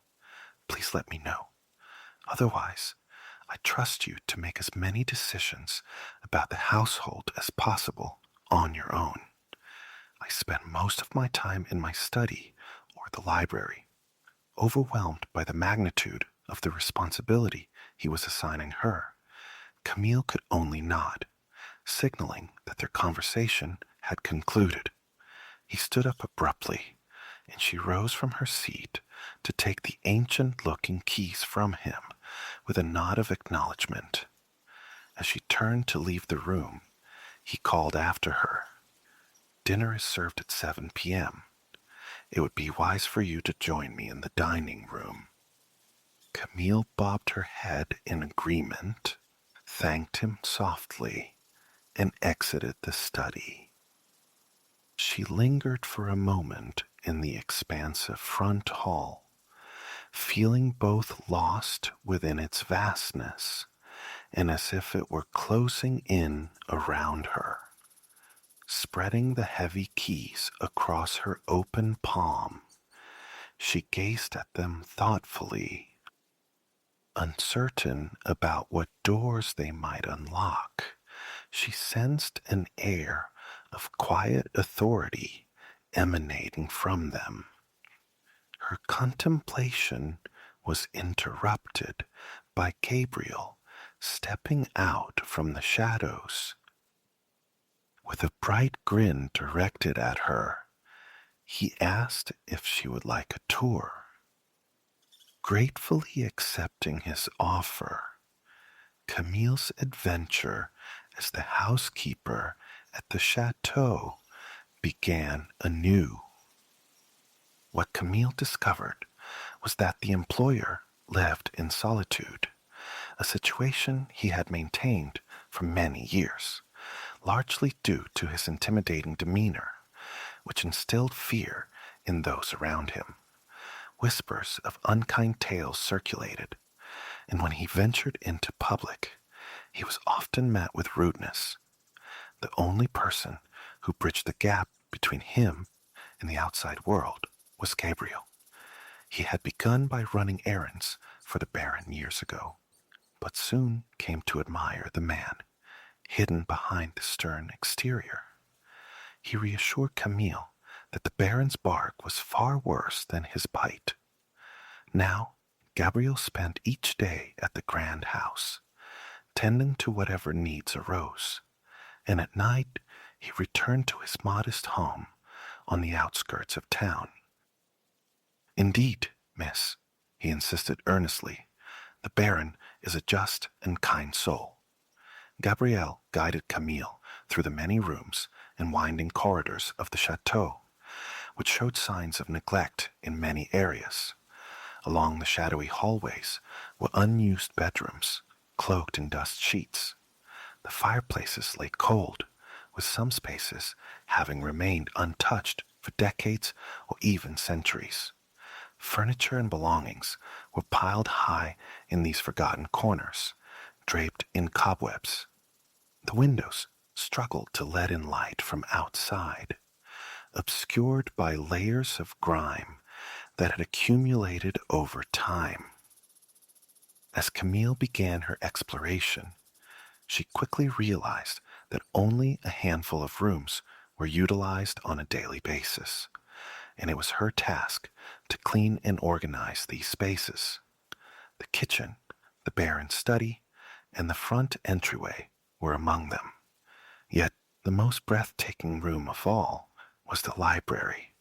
please let me know. Otherwise, I trust you to make as many decisions about the household as possible on your own. I spend most of my time in my study or the library." Overwhelmed by the magnitude of the responsibility he was assigning her, Camille could only nod, signaling that their conversation had concluded. He stood up abruptly, and she rose from her seat to take the ancient-looking keys from him with a nod of acknowledgement. As she turned to leave the room, he called after her, "Dinner is served at 7 p.m. It would be wise for you to join me in the dining room." Camille bobbed her head in agreement, thanked him softly, and exited the study. She lingered for a moment in the expansive front hall, feeling both lost within its vastness and as if it were closing in around her. Spreading the heavy keys across her open palm, she gazed at them thoughtfully, uncertain about what doors they might unlock. She sensed an air of quiet authority emanating from them. Her contemplation was interrupted by Gabriel stepping out from the shadows. With a bright grin directed at her, he asked if she would like a tour. Gratefully accepting his offer, Camille's adventure as the housekeeper at the chateau began anew. What Camille discovered was that the employer lived in solitude, a situation he had maintained for many years, largely due to his intimidating demeanor, which instilled fear in those around him. Whispers of unkind tales circulated, and when he ventured into public, he was often met with rudeness. The only person who bridged the gap between him and the outside world was Gabriel. He had begun by running errands for the Baron years ago, but soon came to admire the man, hidden behind the stern exterior. He reassured Camille that the Baron's bark was far worse than his bite. Now, Gabriel spent each day at the grand house, tending to whatever needs arose, and at night he returned to his modest home on the outskirts of town. "Indeed, miss," he insisted earnestly, "the Baron is a just and kind soul." Gabriel guided Camille through the many rooms and winding corridors of the chateau, which showed signs of neglect in many areas. Along the shadowy hallways were unused bedrooms, cloaked in dust sheets. The fireplaces lay cold, with some spaces having remained untouched for decades or even centuries. Furniture and belongings were piled high in these forgotten corners, draped in cobwebs. The windows struggled to let in light from outside, obscured by layers of grime that had accumulated over time. As Camille began her exploration, she quickly realized that only a handful of rooms were utilized on a daily basis, and it was her task to clean and organize these spaces. The kitchen, the Baron's study, and the front entryway were among them. Yet the most breathtaking room of all was the library.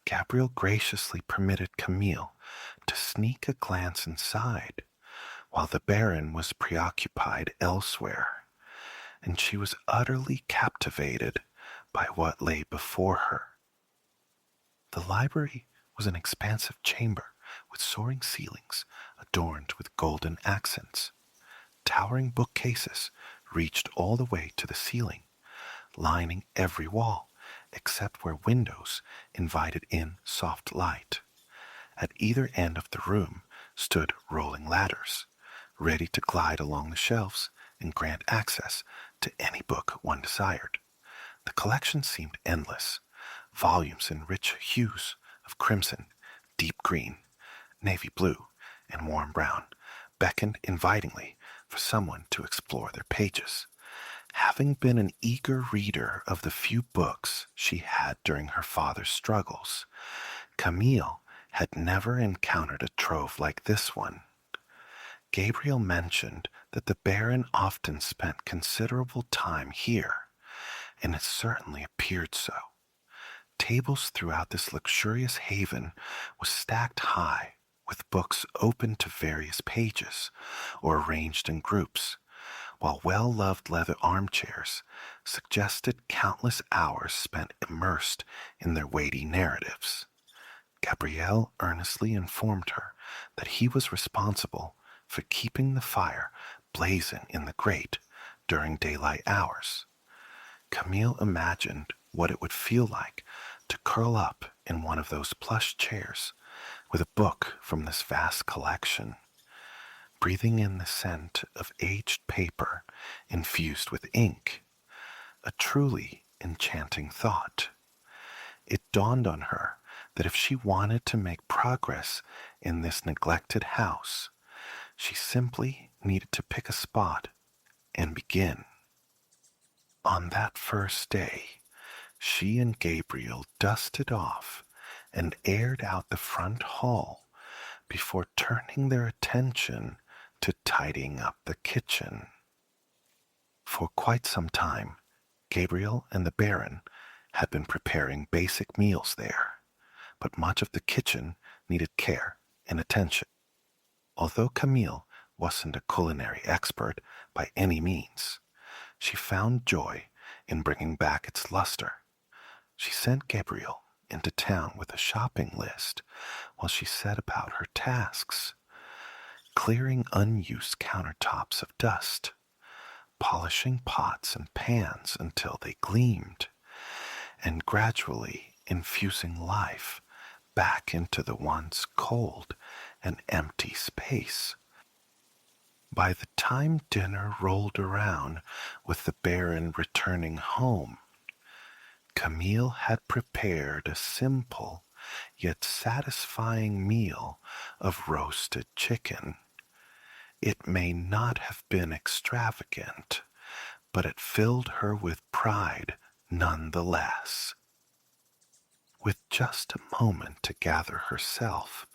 Gabriel graciously permitted Camille to sneak a glance inside, while the Baron was preoccupied elsewhere, and she was utterly captivated by what lay before her. The library was an expansive chamber with soaring ceilings adorned with golden accents. Towering bookcases reached all the way to the ceiling, lining every wall except where windows invited in soft light. At either end of the room stood rolling ladders, ready to glide along the shelves and grant access to any book one desired. The collection seemed endless. Volumes in rich hues of crimson, deep green, navy blue, and warm brown beckoned invitingly for someone to explore their pages. Having been an eager reader of the few books she had during her father's struggles, Camille had never encountered a trove like this one. Gabriel mentioned that the Baron often spent considerable time here, and it certainly appeared so. Tables throughout this luxurious haven were stacked high, with books open to various pages or arranged in groups, while well-loved leather armchairs suggested countless hours spent immersed in their weighty narratives. Gabrielle earnestly informed her that he was responsible for keeping the fire blazing in the grate during daylight hours. Camille imagined what it would feel like to curl up in one of those plush chairs with a book from this vast collection, breathing in the scent of aged paper infused with ink, a truly enchanting thought. It dawned on her that if she wanted to make progress in this neglected house, she simply needed to pick a spot and begin. On that first day, She and Gabriel dusted off and aired out the front hall before turning their attention to tidying up the kitchen. For quite some time, Gabriel and the Baron had been preparing basic meals there, but much of the kitchen needed care and attention. Although Camille wasn't a culinary expert by any means, she found joy in bringing back its luster. She sent Gabriel into town with a shopping list while she set about her tasks, clearing unused countertops of dust, polishing pots and pans until they gleamed, and gradually infusing life back into the once cold and empty space. By the time dinner rolled around with the Baron returning home, Camille had prepared a simple yet satisfying meal of roasted chicken. It may not have been extravagant, but it filled her with pride nonetheless. With just a moment to gather herself,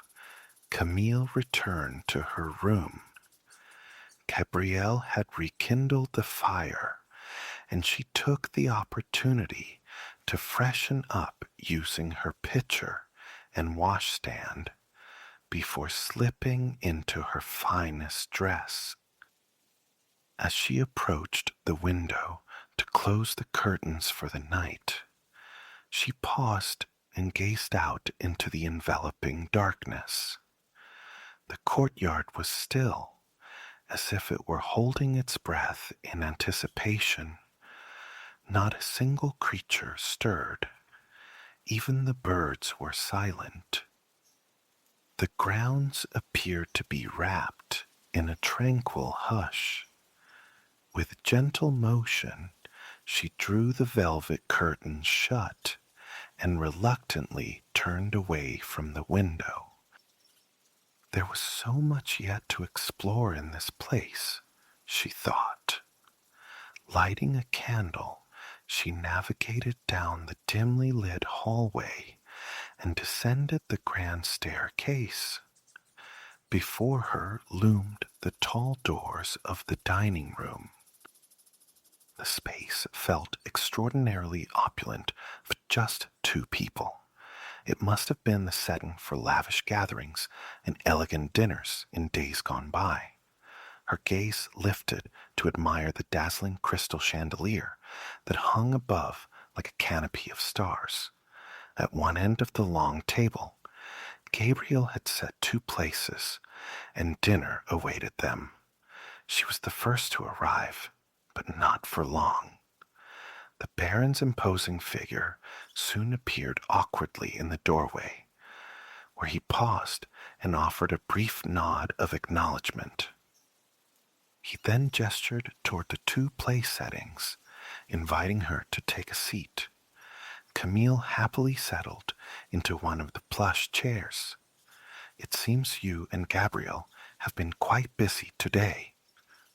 Camille returned to her room. Gabrielle had rekindled the fire, and she took the opportunity to freshen up using her pitcher and washstand before slipping into her finest dress. As she approached the window to close the curtains for the night, she paused and gazed out into the enveloping darkness. The courtyard was still, as if it were holding its breath in anticipation. Not a single creature stirred. Even the birds were silent. The grounds appeared to be wrapped in a tranquil hush. With gentle motion, she drew the velvet curtains shut and reluctantly turned away from the window. There was so much yet to explore in this place, she thought. Lighting a candle, she navigated down the dimly lit hallway and descended the grand staircase. Before her loomed the tall doors of the dining room. The space felt extraordinarily opulent for just two people. It must have been the setting for lavish gatherings and elegant dinners in days gone by. Her gaze lifted to admire the dazzling crystal chandelier that hung above like a canopy of stars. At one end of the long table, Gabriel had set two places, and dinner awaited them. She was the first to arrive, but not for long. The Baron's imposing figure soon appeared awkwardly in the doorway, where he paused and offered a brief nod of acknowledgement. He then gestured toward the two place settings, inviting her to take a seat. Camille happily settled into one of the plush chairs. "It seems you and Gabriel have been quite busy today,"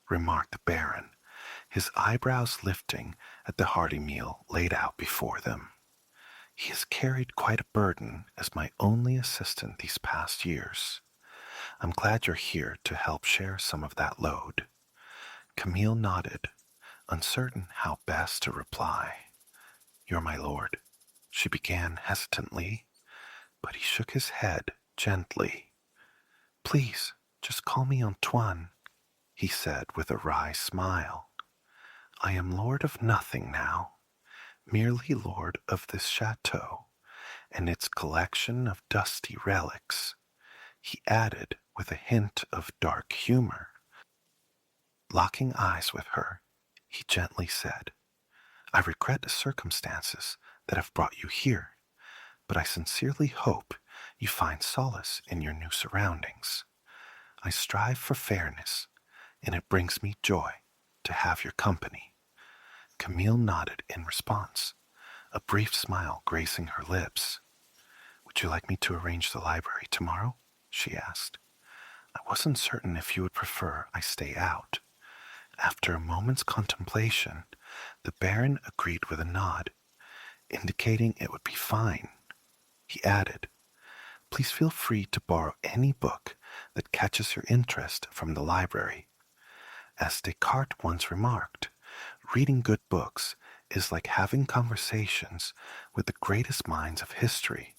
remarked the Baron, his eyebrows lifting at the hearty meal laid out before them. "He has carried quite a burden as my only assistant these past years. I'm glad you're here to help share some of that load." Camille nodded, uncertain how best to reply. "You're my lord," she began hesitantly, but he shook his head gently. "Please, just call me Antoine," he said with a wry smile. "I am lord of nothing now, merely lord of this chateau and its collection of dusty relics," he added with a hint of dark humor. Locking eyes with her, he gently said, "I regret the circumstances that have brought you here, but I sincerely hope you find solace in your new surroundings. I strive for fairness, and it brings me joy to have your company." Camille nodded in response, a brief smile gracing her lips. "Would you like me to arrange the library tomorrow?" she asked. "I wasn't certain if you would prefer I stay out." After a moment's contemplation, the Baron agreed with a nod. indicating it would be fine. He added, "Please feel free to borrow any book that catches your interest from the library. As Descartes once remarked, reading good books is like having conversations with the greatest minds of history.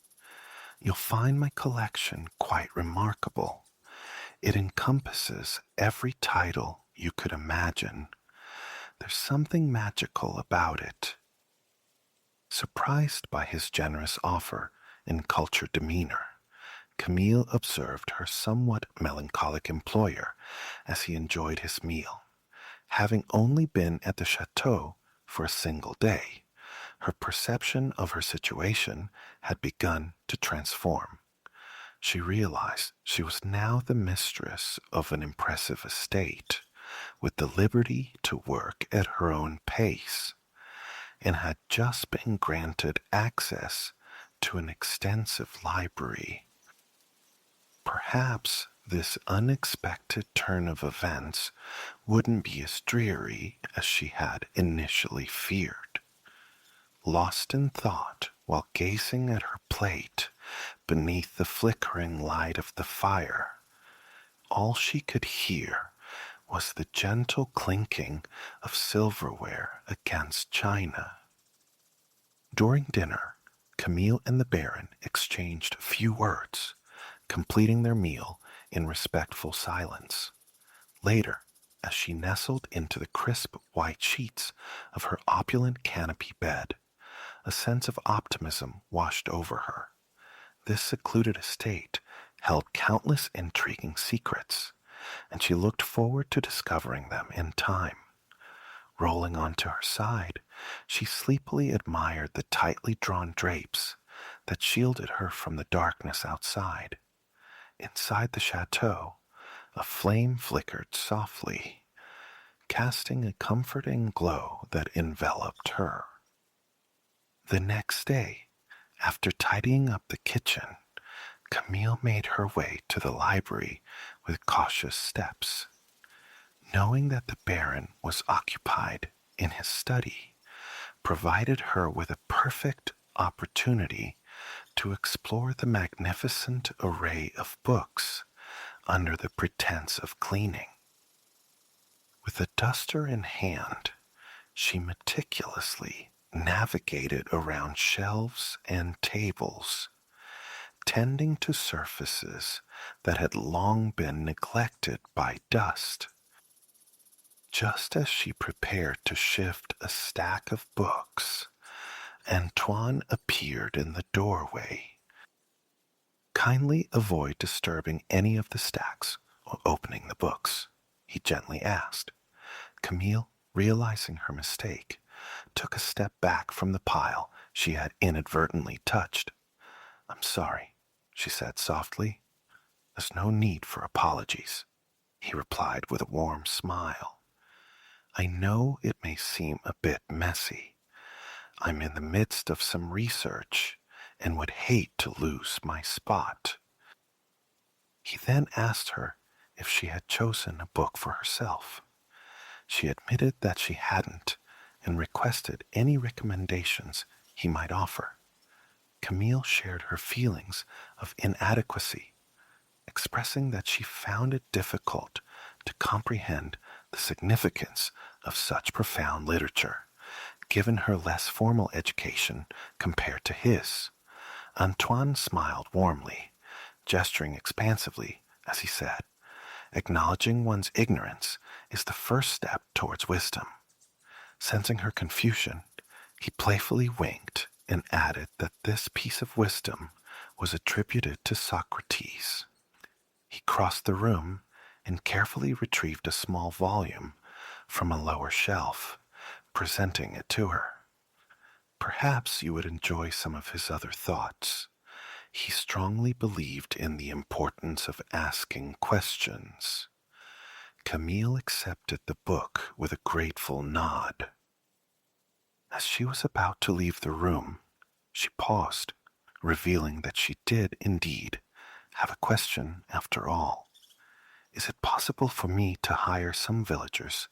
You'll find my collection quite remarkable. It encompasses every title you could imagine. There's something magical about it." Surprised by his generous offer and cultured demeanor, Camille observed her somewhat melancholic employer as he enjoyed his meal. Having only been at the chateau for a single day, her perception of her situation had begun to transform. She realized she was now the mistress of an impressive estate, with the liberty to work at her own pace, and had just been granted access to an extensive library. Perhaps this unexpected turn of events wouldn't be as dreary as she had initially feared. Lost in thought while gazing at her plate beneath the flickering light of the fire, all she could hear was the gentle clinking of silverware against china. During dinner, Camille and the Baron exchanged few words, completing their meal in respectful silence. Later, as she nestled into the crisp white sheets of her opulent canopy bed, a sense of optimism washed over her. This secluded estate held countless intriguing secrets, and she looked forward to discovering them in time. Rolling onto her side, she sleepily admired the tightly drawn drapes that shielded her from the darkness outside. Inside the chateau, a flame flickered softly, casting a comforting glow that enveloped her. The next day, after tidying up the kitchen, Camille made her way to the library with cautious steps. Knowing that the Baron was occupied in his study provided her with a perfect opportunity to explore the magnificent array of books under the pretense of cleaning. With a duster in hand, she meticulously navigated around shelves and tables, tending to surfaces that had long been neglected by dust. Just as she prepared to shift a stack of books, Antoine appeared in the doorway. "Kindly avoid disturbing any of the stacks or opening the books," he gently asked. Camille, realizing her mistake, took a step back from the pile she had inadvertently touched. "I'm sorry," she said softly. "There's no need for apologies," he replied with a warm smile. "I know it may seem a bit messy. I'm in the midst of some research and would hate to lose my spot." He then asked her if she had chosen a book for herself. She admitted that she hadn't and requested any recommendations he might offer. Camille shared her feelings of inadequacy, expressing that she found it difficult to comprehend the significance of such profound literature, given her less formal education compared to his. Antoine smiled warmly, gesturing expansively as he said, "Acknowledging one's ignorance is the first step towards wisdom." Sensing her confusion, he playfully winked and added that this piece of wisdom was attributed to Socrates. He crossed the room and carefully retrieved a small volume from a lower shelf, presenting it to her. "Perhaps you would enjoy some of his other thoughts. He strongly believed in the importance of asking questions." Camille accepted the book with a grateful nod. As she was about to leave the room, she paused, revealing that she did indeed have a question after all. "Is it possible for me to hire some villagers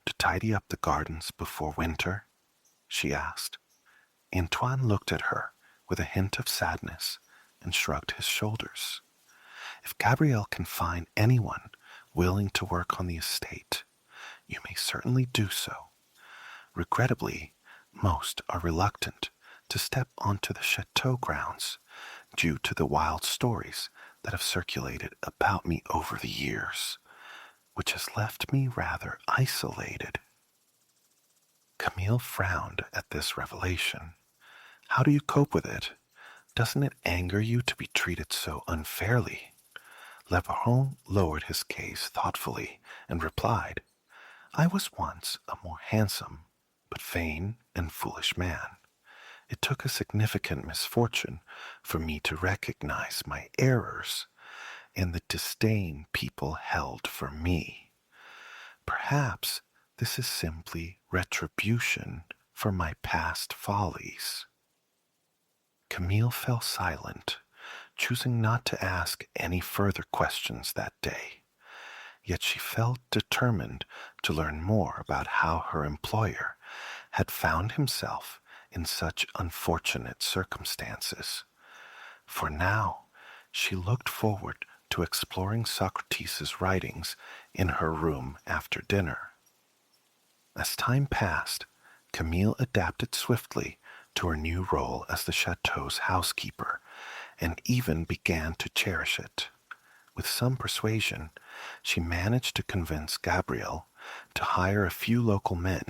to tidy up the gardens before winter?" she asked. Antoine looked at her with a hint of sadness and shrugged his shoulders. If Gabrielle can find anyone willing to work on the estate, you may certainly do so. Regrettably, most are reluctant to step onto the chateau grounds due to the wild stories that have circulated about me over the years, which has left me rather isolated. Camille frowned at this revelation. How do you cope with it? Doesn't it anger you to be treated so unfairly? Le Baron lowered his gaze thoughtfully and replied, I was once a more handsome, but vain and foolish man. It took a significant misfortune for me to recognize my errors and the disdain people held for me. Perhaps this is simply retribution for my past follies. Camille fell silent, choosing not to ask any further questions that day. Yet she felt determined to learn more about how her employer had found himself in such unfortunate circumstances. For now, she looked forward to exploring Socrates' writings in her room after dinner. As time passed, Camille adapted swiftly to her new role as the chateau's housekeeper and even began to cherish it. With some persuasion, she managed to convince Gabrielle to hire a few local men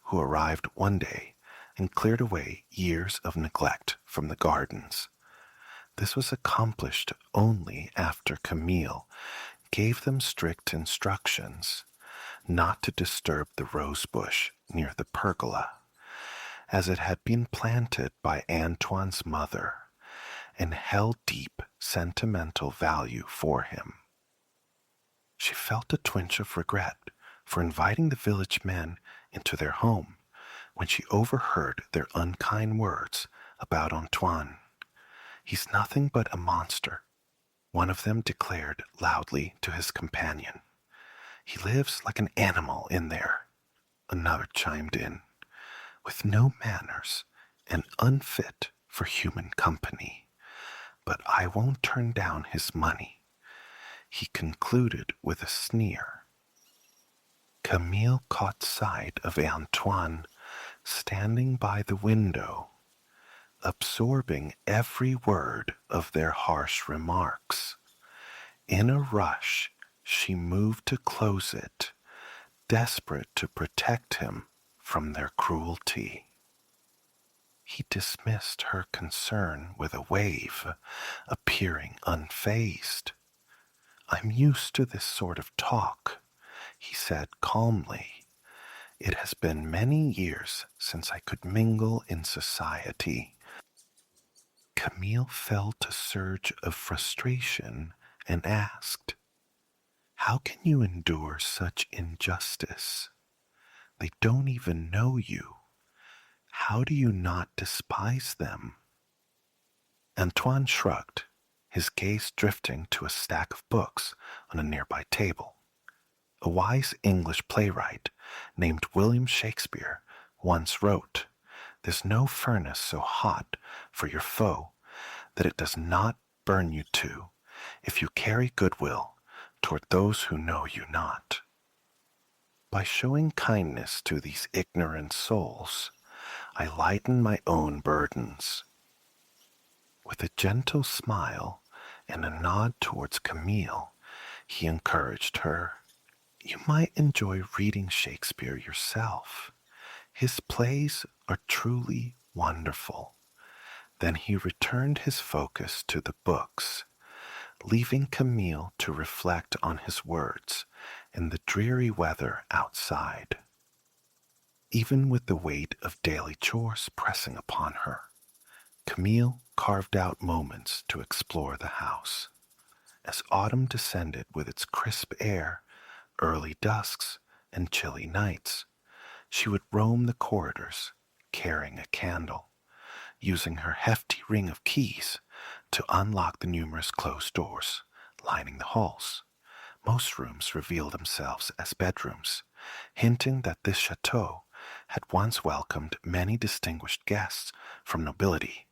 who arrived one day and cleared away years of neglect from the gardens. This was accomplished only after Camille gave them strict instructions not to disturb the rose bush near the pergola, as it had been planted by Antoine's mother and held deep sentimental value for him. She felt a twinge of regret for inviting the village men into their home when she overheard their unkind words about Antoine. He's nothing but a monster, one of them declared loudly to his companion. He lives like an animal in there, another chimed in, with no manners and unfit for human company. But I won't turn down his money, he concluded with a sneer. Camille caught sight of Antoine standing by the window, absorbing every word of their harsh remarks. In a rush, she moved to close it, desperate to protect him from their cruelty. He dismissed her concern with a wave, appearing unfazed. I'm used to this sort of talk, he said calmly. It has been many years since I could mingle in society. Camille felt a surge of frustration and asked, How can you endure such injustice? They don't even know you. How do you not despise them? Antoine shrugged, his gaze drifting to a stack of books on a nearby table. A wise English playwright named William Shakespeare once wrote, There's no furnace so hot for your foe that it does not burn you too, if you carry goodwill toward those who know you not. By showing kindness to these ignorant souls, I lighten my own burdens. With a gentle smile and a nod towards Camille, he encouraged her. You might enjoy reading Shakespeare yourself. His plays are truly wonderful. Then he returned his focus to the books, leaving Camille to reflect on his words in the dreary weather outside. Even with the weight of daily chores pressing upon her, Camille carved out moments to explore the house. As autumn descended with its crisp air, early dusks, and chilly nights, she would roam the corridors, carrying a candle, using her hefty ring of keys to unlock the numerous closed doors lining the halls. Most rooms reveal themselves as bedrooms, hinting that this chateau had once welcomed many distinguished guests from nobility.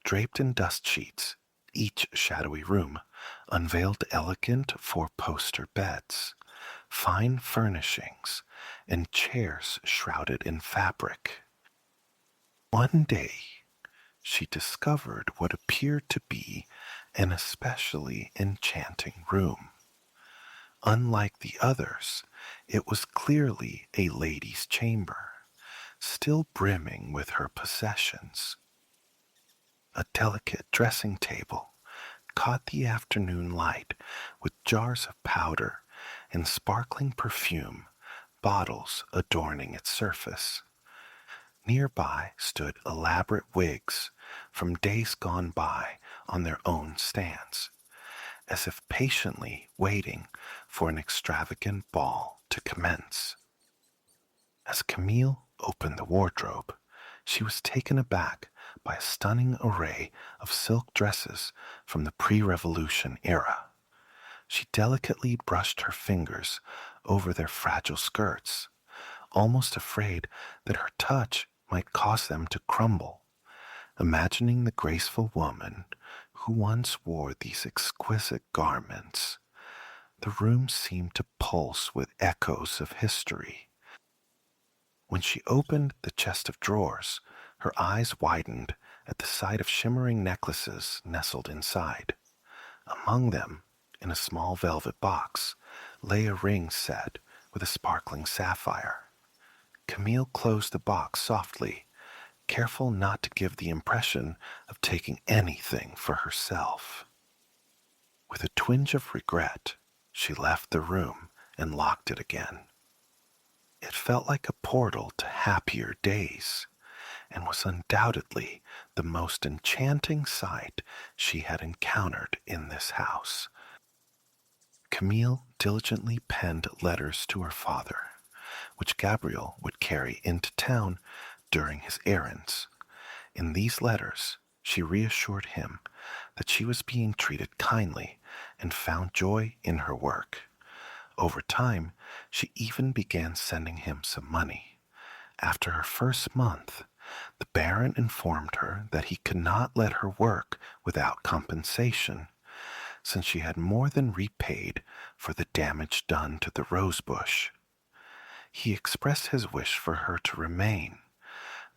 Draped in dust sheets, each shadowy room unveiled elegant four-poster beds, fine furnishings, and chairs shrouded in fabric. One day, she discovered what appeared to be an especially enchanting room. Unlike the others, it was clearly a lady's chamber, still brimming with her possessions. A delicate dressing table caught the afternoon light with jars of powder and sparkling perfume bottles adorning its surface. Nearby stood elaborate wigs from days gone by on their own stands, as if patiently waiting for an extravagant ball to commence. As Camille opened the wardrobe, she was taken aback by a stunning array of silk dresses from the pre-revolution era. She delicately brushed her fingers over their fragile skirts, almost afraid that her touch might cause them to crumble. Imagining the graceful woman who once wore these exquisite garments, the room seemed to pulse with echoes of history. When she opened the chest of drawers, her eyes widened at the sight of shimmering necklaces nestled inside. Among them, in a small velvet box, lay a ring set with a sparkling sapphire. Camille closed the box softly, careful not to give the impression of taking anything for herself. With a twinge of regret, she left the room and locked it again. It felt like a portal to happier days, and was undoubtedly the most enchanting sight she had encountered in this house. Camille diligently penned letters to her father, which Gabriel would carry into town during his errands. In these letters, she reassured him that she was being treated kindly and found joy in her work. Over time, she even began sending him some money. After her first month, the Baron informed her that he could not let her work without compensation, since she had more than repaid for the damage done to the rose bush. He expressed his wish for her to remain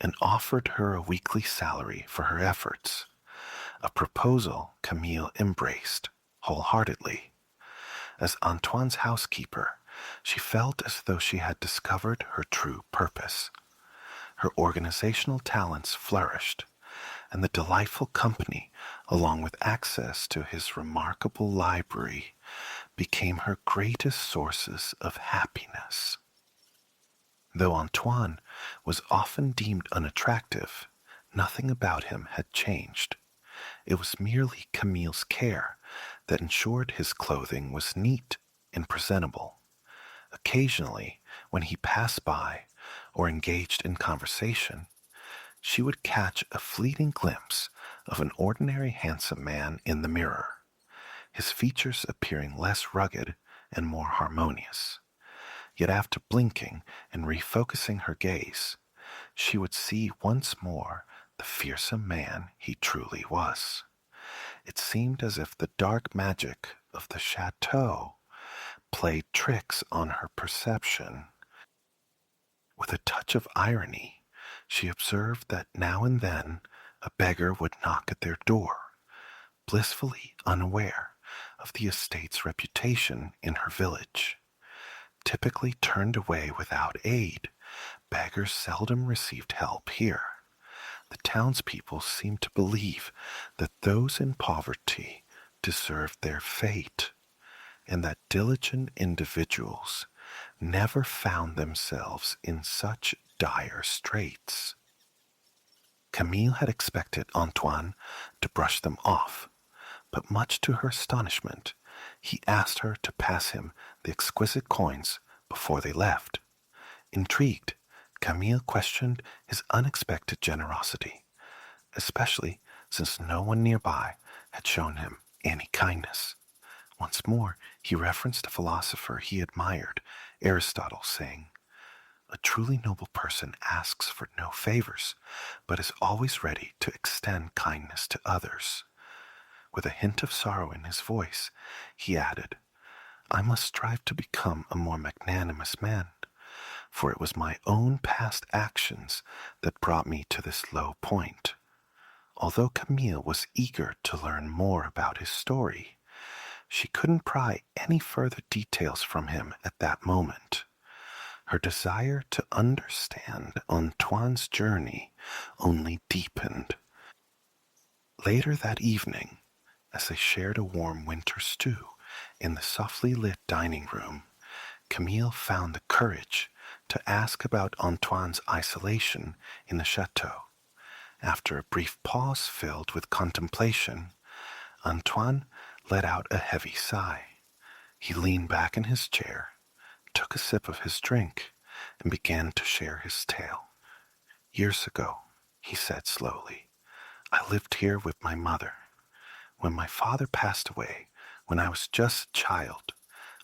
and offered her a weekly salary for her efforts, a proposal Camille embraced wholeheartedly. As Antoine's housekeeper, she felt as though she had discovered her true purpose. Her organizational talents flourished, and the delightful company, along with access to his remarkable library, became her greatest sources of happiness. Though Antoine was often deemed unattractive, nothing about him had changed. It was merely Camille's care that ensured his clothing was neat and presentable. Occasionally, when he passed by or engaged in conversation, she would catch a fleeting glimpse of an ordinary handsome man in the mirror, his features appearing less rugged and more harmonious. Yet after blinking and refocusing her gaze, she would see once more the fearsome man he truly was. It seemed as if the dark magic of the chateau played tricks on her perception. With a touch of irony, she observed that now and then a beggar would knock at their door, blissfully unaware of the estate's reputation in her village. Typically turned away without aid, beggars seldom received help here. The townspeople seemed to believe that those in poverty deserved their fate, and that diligent individuals never found themselves in such dire straits. Camille had expected Antoine to brush them off, but much to her astonishment, he asked her to pass him the exquisite coins before they left. Intrigued, Camille questioned his unexpected generosity, especially since no one nearby had shown him any kindness. Once more, he referenced a philosopher he admired, Aristotle, saying, A truly noble person asks for no favors, but is always ready to extend kindness to others. With a hint of sorrow in his voice, he added, I must strive to become a more magnanimous man, for it was my own past actions that brought me to this low point. Although Camille was eager to learn more about his story, she couldn't pry any further details from him at that moment. Her desire to understand Antoine's journey only deepened. Later that evening, as they shared a warm winter stew in the softly lit dining room, Camille found the courage to ask about Antoine's isolation in the chateau. After a brief pause filled with contemplation, Antoine let out a heavy sigh. He leaned back in his chair, took a sip of his drink, and began to share his tale. Years ago, he said slowly, I lived here with my mother. When my father passed away, when I was just a child,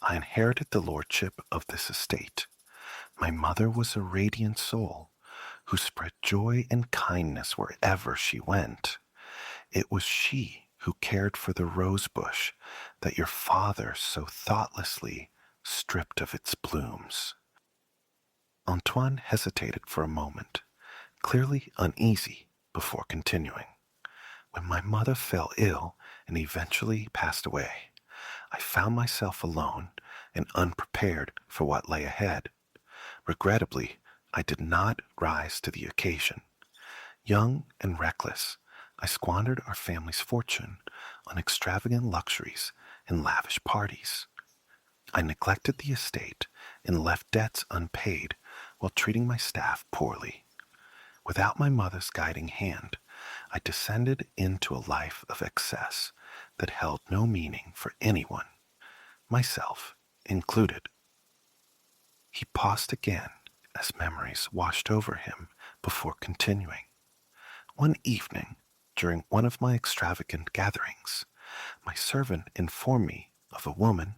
I inherited the lordship of this estate. My mother was a radiant soul who spread joy and kindness wherever she went. It was she who cared for the rose bush that your father so thoughtlessly stripped of its blooms. Antoine hesitated for a moment, clearly uneasy, before continuing. When my mother fell ill and eventually passed away, I found myself alone and unprepared for what lay ahead. Regrettably, I did not rise to the occasion. Young and reckless, I squandered our family's fortune on extravagant luxuries and lavish parties. I neglected the estate and left debts unpaid while treating my staff poorly. Without my mother's guiding hand, I descended into a life of excess that held no meaning for anyone, myself included. He paused again as memories washed over him before continuing. One evening, during one of my extravagant gatherings, my servant informed me of a woman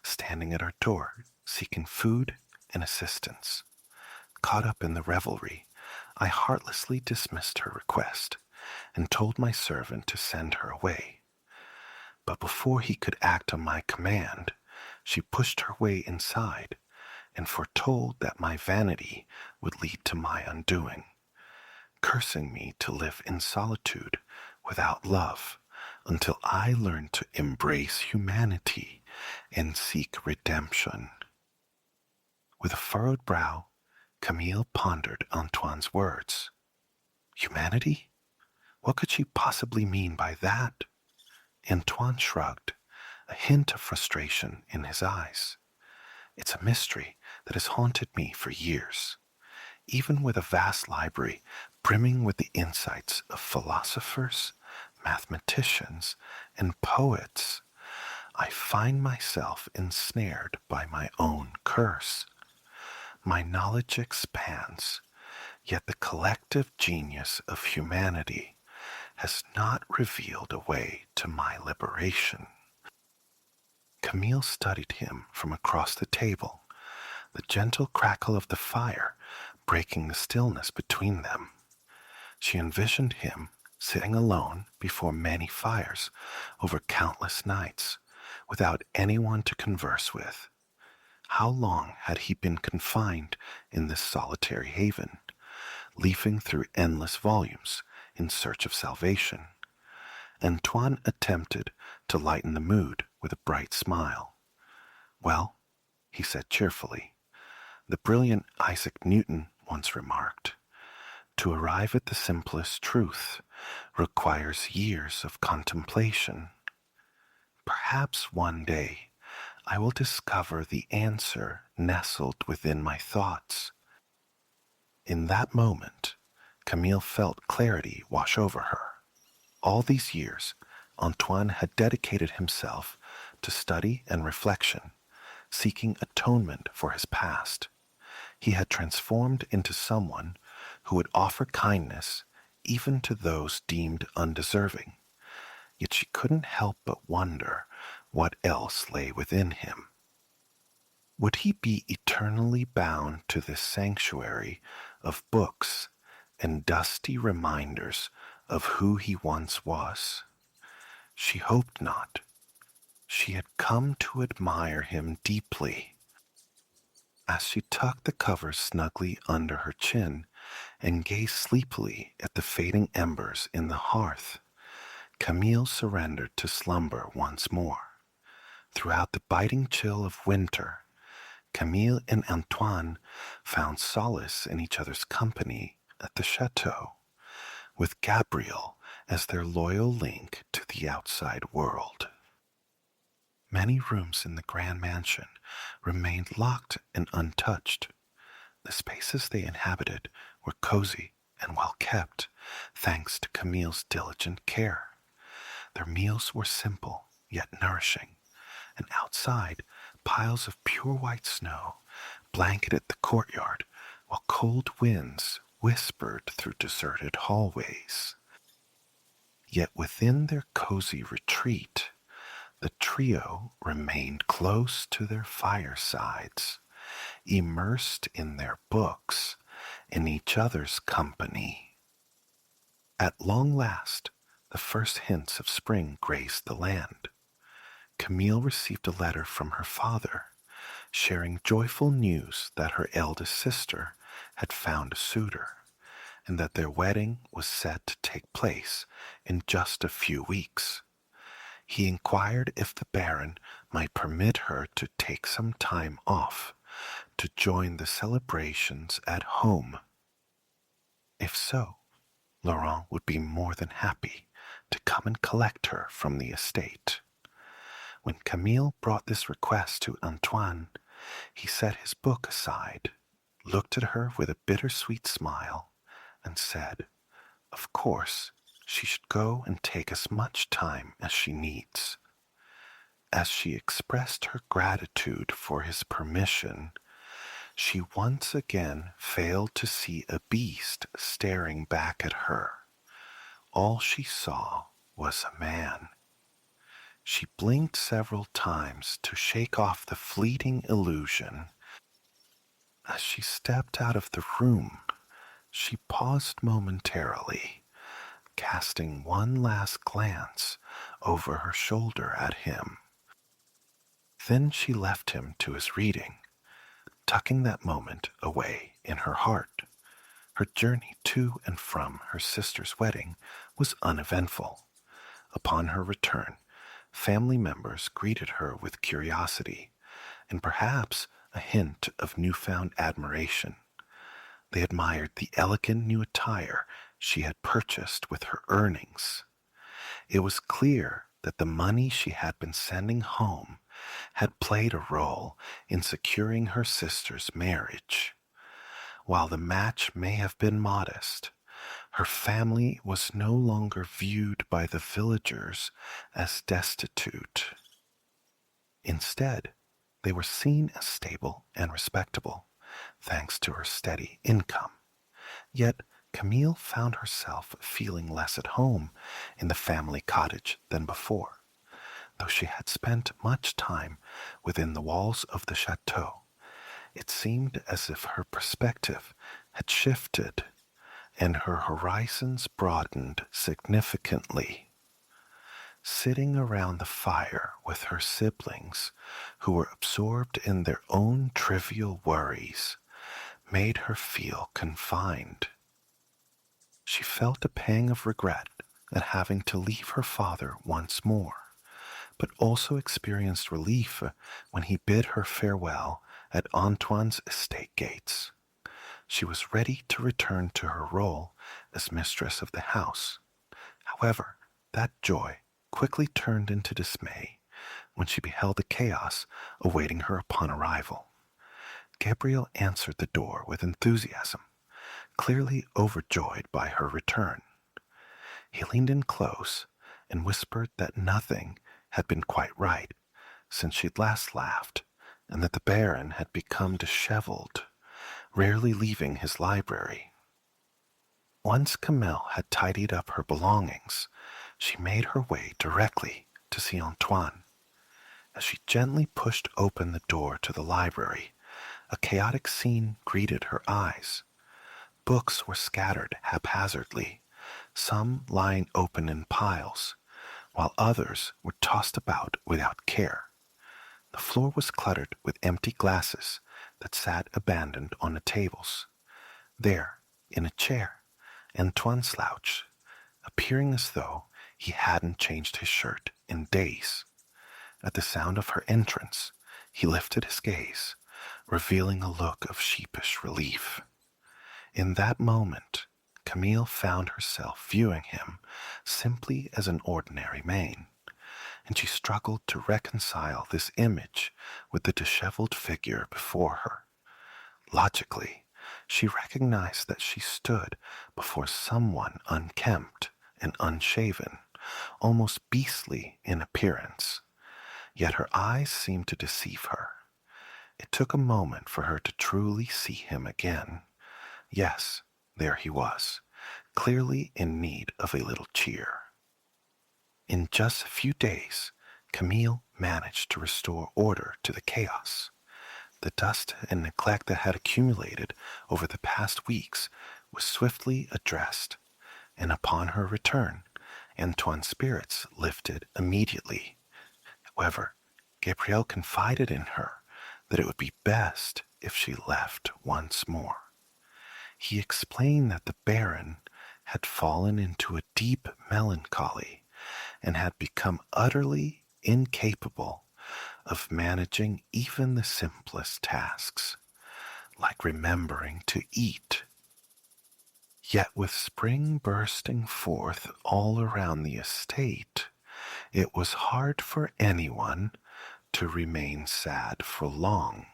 standing at our door seeking food and assistance. Caught up in the revelry, I heartlessly dismissed her request and told my servant to send her away. But before he could act on my command, she pushed her way inside and foretold that my vanity would lead to my undoing, cursing me to live in solitude without love until I learned to embrace humanity and seek redemption. With a furrowed brow, Camille pondered Antoine's words. Humanity? What could she possibly mean by that? Antoine shrugged, a hint of frustration in his eyes. It's a mystery that has haunted me for years. Even with a vast library brimming with the insights of philosophers, mathematicians, and poets, I find myself ensnared by my own curse. My knowledge expands, yet the collective genius of humanity has not revealed a way to my liberation. Camille studied him from across the table, the gentle crackle of the fire breaking the stillness between them. She envisioned him sitting alone before many fires over countless nights, without anyone to converse with. How long had he been confined in this solitary haven, leafing through endless volumes in search of salvation? Antoine attempted to lighten the mood with a bright smile. Well, he said cheerfully, the brilliant Isaac Newton once remarked, to arrive at the simplest truth requires years of contemplation. Perhaps one day I will discover the answer nestled within my thoughts. In that moment, Camille felt clarity wash over her. All these years, Antoine had dedicated himself to study and reflection, seeking atonement for his past. He had transformed into someone who would offer kindness even to those deemed undeserving. Yet she couldn't help but wonder what else lay within him. Would he be eternally bound to this sanctuary of books and dusty reminders of who he once was? She hoped not. She had come to admire him deeply. As she tucked the covers snugly under her chin and gazed sleepily at the fading embers in the hearth, Camille surrendered to slumber once more. Throughout the biting chill of winter, Camille and Antoine found solace in each other's company at the chateau, with Gabriel as their loyal link to the outside world. Many rooms in the grand mansion remained locked and untouched. The spaces they inhabited were cozy and well kept, thanks to Camille's diligent care. Their meals were simple yet nourishing, and outside, piles of pure white snow blanketed the courtyard, while cold winds whispered through deserted hallways. Yet within their cozy retreat, the trio remained close to their firesides, immersed in their books and each other's company. At long last, the first hints of spring graced the land. Camille received a letter from her father, sharing joyful news that her eldest sister had found a suitor, and that their wedding was set to take place in just a few weeks. He inquired if the Baron might permit her to take some time off to join the celebrations at home. If so, Laurent would be more than happy to come and collect her from the estate. When Camille brought this request to Antoine, he set his book aside, looked at her with a bittersweet smile, and said, "Of course, she should go and take as much time as she needs." As she expressed her gratitude for his permission, she once again failed to see a beast staring back at her. All she saw was a man. She blinked several times to shake off the fleeting illusion. As she stepped out of the room, she paused momentarily, casting one last glance over her shoulder at him. Then she left him to his reading, tucking that moment away in her heart. Her journey to and from her sister's wedding was uneventful. Upon her return, family members greeted her with curiosity and perhaps a hint of newfound admiration. They admired the elegant new attire she had purchased with her earnings. It was clear that the money she had been sending home had played a role in securing her sister's marriage. While the match may have been modest, her family was no longer viewed by the villagers as destitute. Instead, they were seen as stable and respectable, thanks to her steady income. Yet Camille found herself feeling less at home in the family cottage than before. Though she had spent much time within the walls of the chateau, it seemed as if her perspective had shifted and her horizons broadened significantly. Sitting around the fire with her siblings, who were absorbed in their own trivial worries, made her feel confined. She felt a pang of regret at having to leave her father once more, but also experienced relief when he bid her farewell at Antoine's estate gates. She was ready to return to her role as mistress of the house. However, that joy quickly turned into dismay when she beheld the chaos awaiting her upon arrival. Gabriel answered the door with enthusiasm, clearly overjoyed by her return. He leaned in close and whispered that nothing had been quite right since she'd last laughed, and that the Baron had become disheveled, rarely leaving his library. Once Camille had tidied up her belongings, she made her way directly to see Antoine. As she gently pushed open the door to the library, a chaotic scene greeted her eyes. Books were scattered haphazardly, some lying open in piles, while others were tossed about without care. The floor was cluttered with empty glasses that sat abandoned on the tables. There, in a chair, Antoine slouched, appearing as though he hadn't changed his shirt in days. At the sound of her entrance, he lifted his gaze, revealing a look of sheepish relief. In that moment, Camille found herself viewing him simply as an ordinary man, and she struggled to reconcile this image with the disheveled figure before her. Logically, she recognized that she stood before someone unkempt and unshaven, almost beastly in appearance. Yet her eyes seemed to deceive her. It took a moment for her to truly see him again. Yes, there he was, clearly in need of a little cheer. In just a few days, Camille managed to restore order to the chaos. The dust and neglect that had accumulated over the past weeks was swiftly addressed, and upon her return, Antoine's spirits lifted immediately. However, Gabrielle confided in her that it would be best if she left once more. He explained that the Baron had fallen into a deep melancholy and had become utterly incapable of managing even the simplest tasks, like remembering to eat. Yet with spring bursting forth all around the estate, it was hard for anyone to remain sad for long.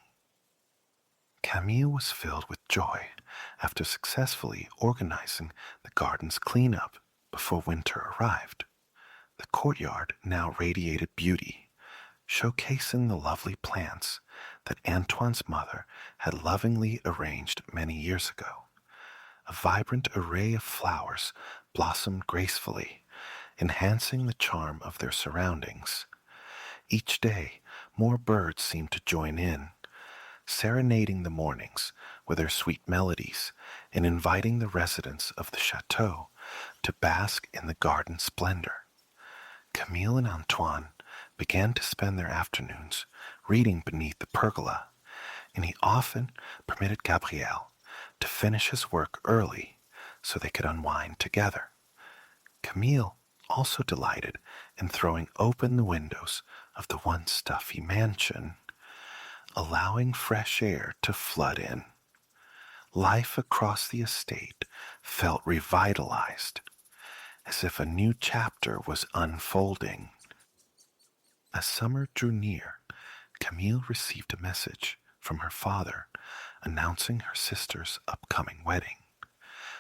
Camille was filled with joy after successfully organizing the garden's cleanup before winter arrived. The courtyard now radiated beauty, showcasing the lovely plants that Antoine's mother had lovingly arranged many years ago. A vibrant array of flowers blossomed gracefully, enhancing the charm of their surroundings. Each day, more birds seemed to join in, serenading the mornings with their sweet melodies and inviting the residents of the chateau to bask in the garden splendor. Camille and Antoine began to spend their afternoons reading beneath the pergola, and he often permitted Gabrielle to finish his work early so they could unwind together. Camille also delighted in throwing open the windows of the once stuffy mansion, allowing fresh air to flood in. Life across the estate felt revitalized, as if a new chapter was unfolding. As summer drew near, Camille received a message from her father announcing her sister's upcoming wedding.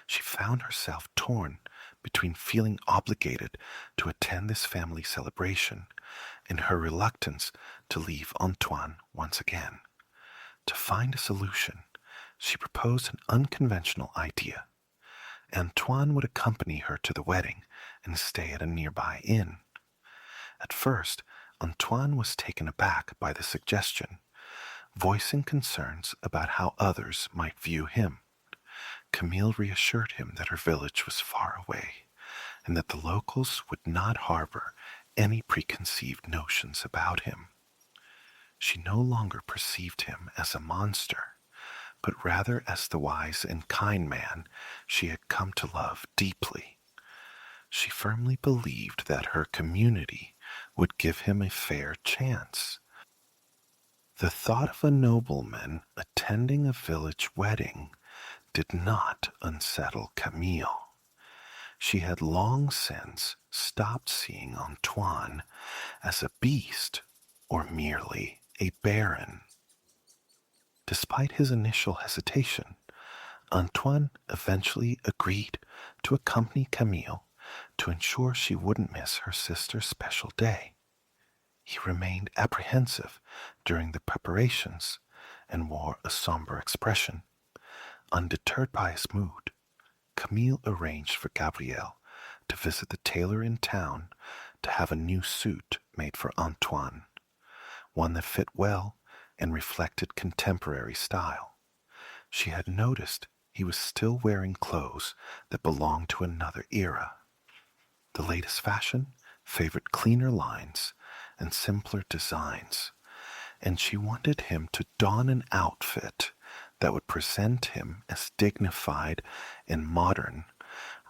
She found herself torn between feeling obligated to attend this family celebration and her reluctance to leave Antoine once again. To find a solution, she proposed an unconventional idea. Antoine would accompany her to the wedding and stay at a nearby inn. At first, Antoine was taken aback by the suggestion, voicing concerns about how others might view him. Camille reassured him that her village was far away and that the locals would not harbor any preconceived notions about him. She no longer perceived him as a monster, but rather as the wise and kind man she had come to love deeply. She firmly believed that her community would give him a fair chance. The thought of a nobleman attending a village wedding did not unsettle Camille. She had long since stopped seeing Antoine as a beast or merely a baron. Despite his initial hesitation, Antoine eventually agreed to accompany Camille to ensure she wouldn't miss her sister's special day. He remained apprehensive during the preparations and wore a somber expression. Undeterred by his mood, Camille arranged for Gabrielle to visit the tailor in town to have a new suit made for Antoine. one that fit well and reflected contemporary style. She had noticed he was still wearing clothes that belonged to another era. The latest fashion favored cleaner lines and simpler designs, and she wanted him to don an outfit that would present him as dignified and modern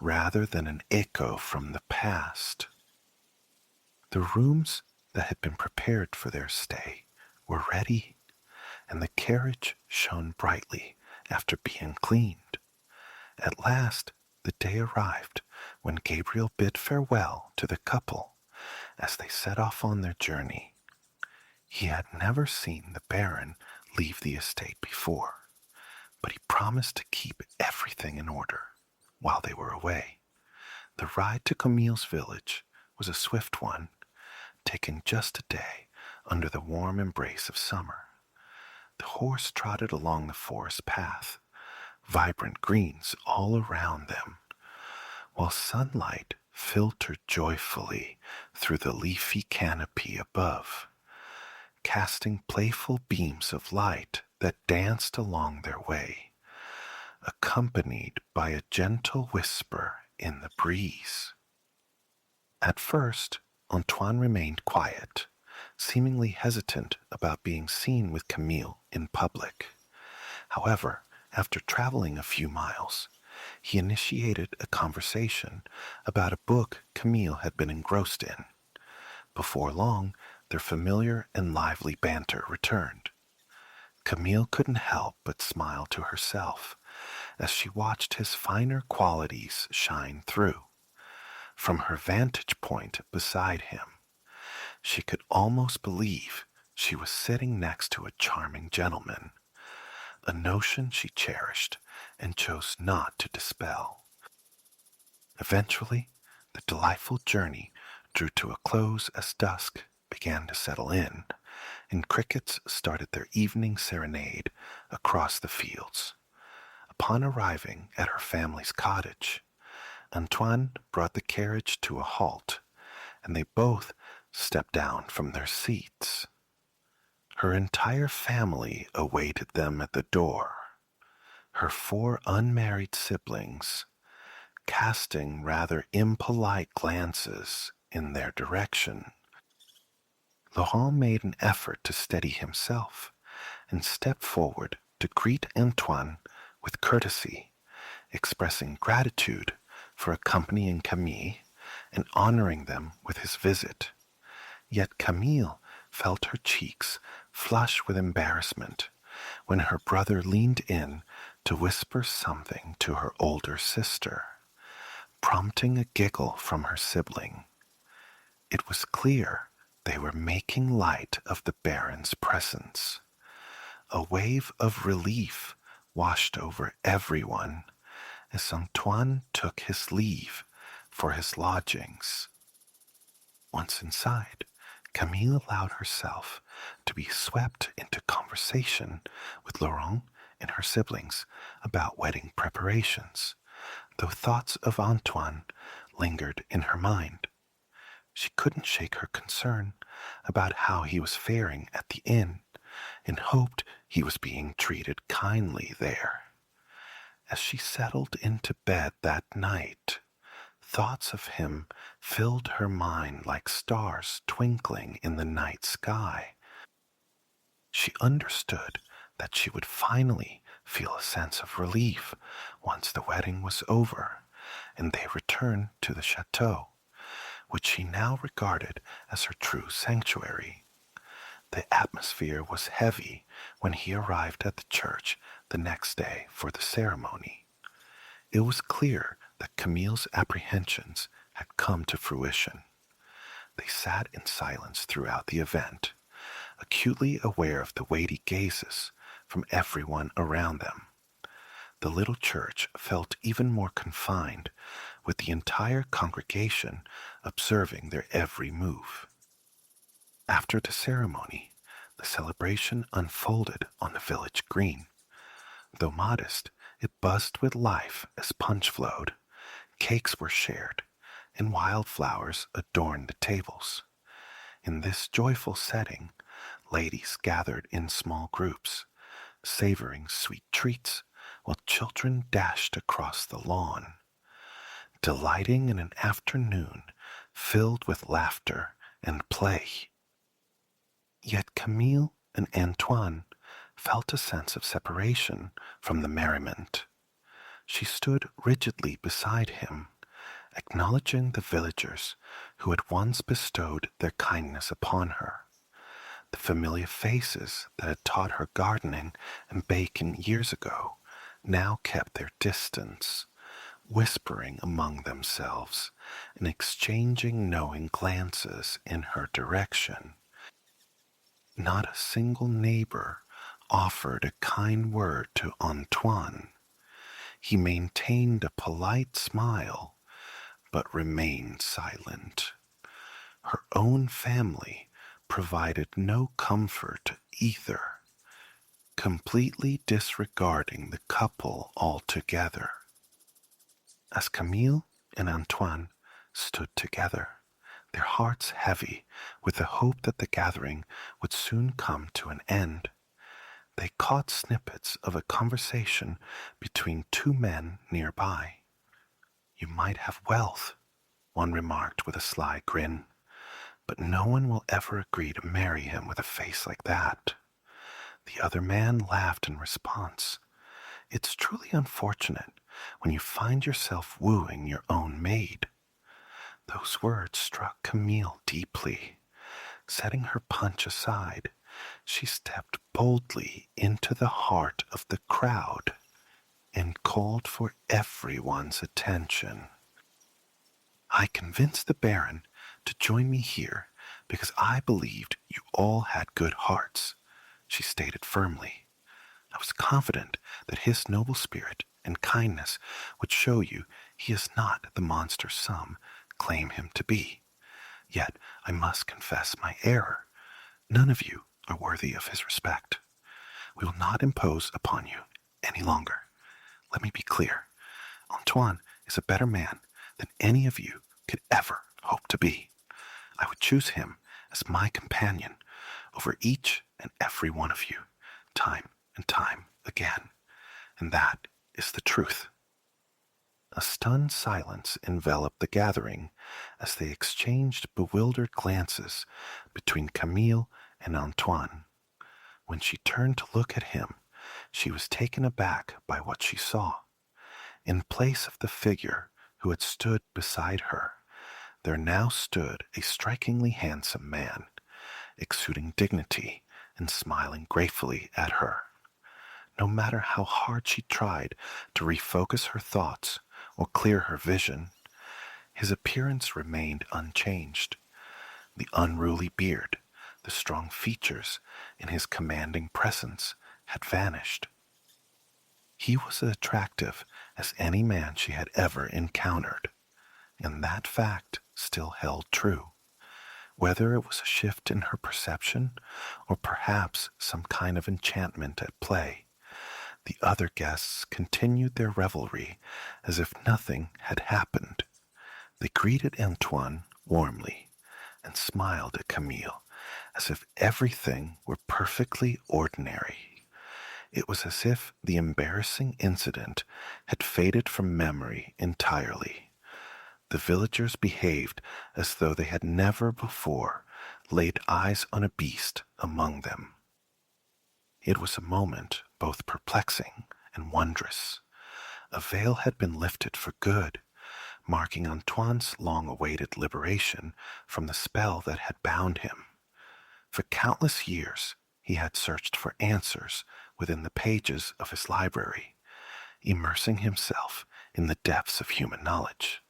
rather than an echo from the past. The rooms that had been prepared for their stay were ready, and the carriage shone brightly after being cleaned. At last, the day arrived when Gabriel bid farewell to the couple as they set off on their journey. He had never seen the Baron leave the estate before, but he promised to keep everything in order while they were away. The ride to Camille's village was a swift one, taking just a day under the warm embrace of summer. The horse trotted along the forest path, vibrant greens all around them, while sunlight filtered joyfully through the leafy canopy above, casting playful beams of light that danced along their way, accompanied by a gentle whisper in the breeze. At first, Antoine remained quiet, seemingly hesitant about being seen with Camille in public. However, after traveling a few miles, he initiated a conversation about a book Camille had been engrossed in. Before long, their familiar and lively banter returned. Camille couldn't help but smile to herself as she watched his finer qualities shine through. From her vantage point beside him, she could almost believe she was sitting next to a charming gentleman, a notion she cherished and chose not to dispel. Eventually, the delightful journey drew to a close as dusk began to settle in, and crickets started their evening serenade across the fields. Upon arriving at her family's cottage, Antoine brought the carriage to a halt, and they both stepped down from their seats. Her entire family awaited them at the door, her 4 unmarried siblings casting rather impolite glances in their direction. Laurent made an effort to steady himself and stepped forward to greet Antoine with courtesy, expressing gratitude for accompanying Camille and honoring them with his visit. Yet Camille felt her cheeks flush with embarrassment when her brother leaned in to whisper something to her older sister, prompting a giggle from her sibling. It was clear they were making light of the Baron's presence. A wave of relief washed over everyone as Antoine took his leave for his lodgings. Once inside, Camille allowed herself to be swept into conversation with Laurent and her siblings about wedding preparations, though thoughts of Antoine lingered in her mind. She couldn't shake her concern about how he was faring at the inn and hoped he was being treated kindly there. As she settled into bed that night, thoughts of him filled her mind like stars twinkling in the night sky. She understood that she would finally feel a sense of relief once the wedding was over and they returned to the chateau, which she now regarded as her true sanctuary. The atmosphere was heavy when he arrived at the church the next day for the ceremony. It was clear that Camille's apprehensions had come to fruition. They sat in silence throughout the event, acutely aware of the weighty gazes from everyone around them. The little church felt even more confined, with the entire congregation observing their every move. After the ceremony, the celebration unfolded on the village green. Though modest, it buzzed with life as punch flowed, cakes were shared, and wildflowers adorned the tables. In this joyful setting, Ladies gathered in small groups, savoring sweet treats, while children dashed across the lawn, delighting in an afternoon filled with laughter and play. Yet Camille and Antoine felt a sense of separation from the merriment. She stood rigidly beside him, acknowledging the villagers who had once bestowed their kindness upon her. The familiar faces that had taught her gardening and baking years ago now kept their distance, whispering among themselves and exchanging knowing glances in her direction. Not a single neighbor offered a kind word to Antoine. He maintained a polite smile, but remained silent. Her own family provided no comfort either, completely disregarding the couple altogether. As Camille and Antoine stood together, their hearts heavy with the hope that the gathering would soon come to an end, they caught snippets of a conversation between two men nearby. "You might have wealth," one remarked with a sly grin, "but no one will ever agree to marry him with a face like that." The other man laughed in response. "It's truly unfortunate when you find yourself wooing your own maid." Those words struck Camille deeply. Setting her punch aside, she stepped boldly into the heart of the crowd and called for everyone's attention. "I convinced the Baron to join me here because I believed you all had good hearts," she stated firmly. "I was confident that his noble spirit and kindness would show you he is not the monster some claim him to be. Yet I must confess my error. None of you are worthy of his respect. We will not impose upon you any longer. Let me be clear. Antoine is a better man than any of you could ever hope to be. I would choose him as my companion over each and every one of you, time and time again. And that is the truth." A stunned silence enveloped the gathering as they exchanged bewildered glances between Camille and Antoine. When she turned to look at him, she was taken aback by what she saw. In place of the figure who had stood beside her, there now stood a strikingly handsome man, exuding dignity and smiling gratefully at her. No matter how hard she tried to refocus her thoughts or clear her vision, his appearance remained unchanged. The unruly beard, the strong features, and his commanding presence had vanished. He was as attractive as any man she had ever encountered, and that fact still held true. Whether it was a shift in her perception or perhaps some kind of enchantment at play, the other guests continued their revelry as if nothing had happened. They greeted Antoine warmly and smiled at Camille as if everything were perfectly ordinary. It was as if the embarrassing incident had faded from memory entirely. The villagers behaved as though they had never before laid eyes on a beast among them. It was a moment both perplexing and wondrous. A veil had been lifted for good, marking Antoine's long-awaited liberation from the spell that had bound him. For countless years, he had searched for answers within the pages of his library, immersing himself in the depths of human knowledge.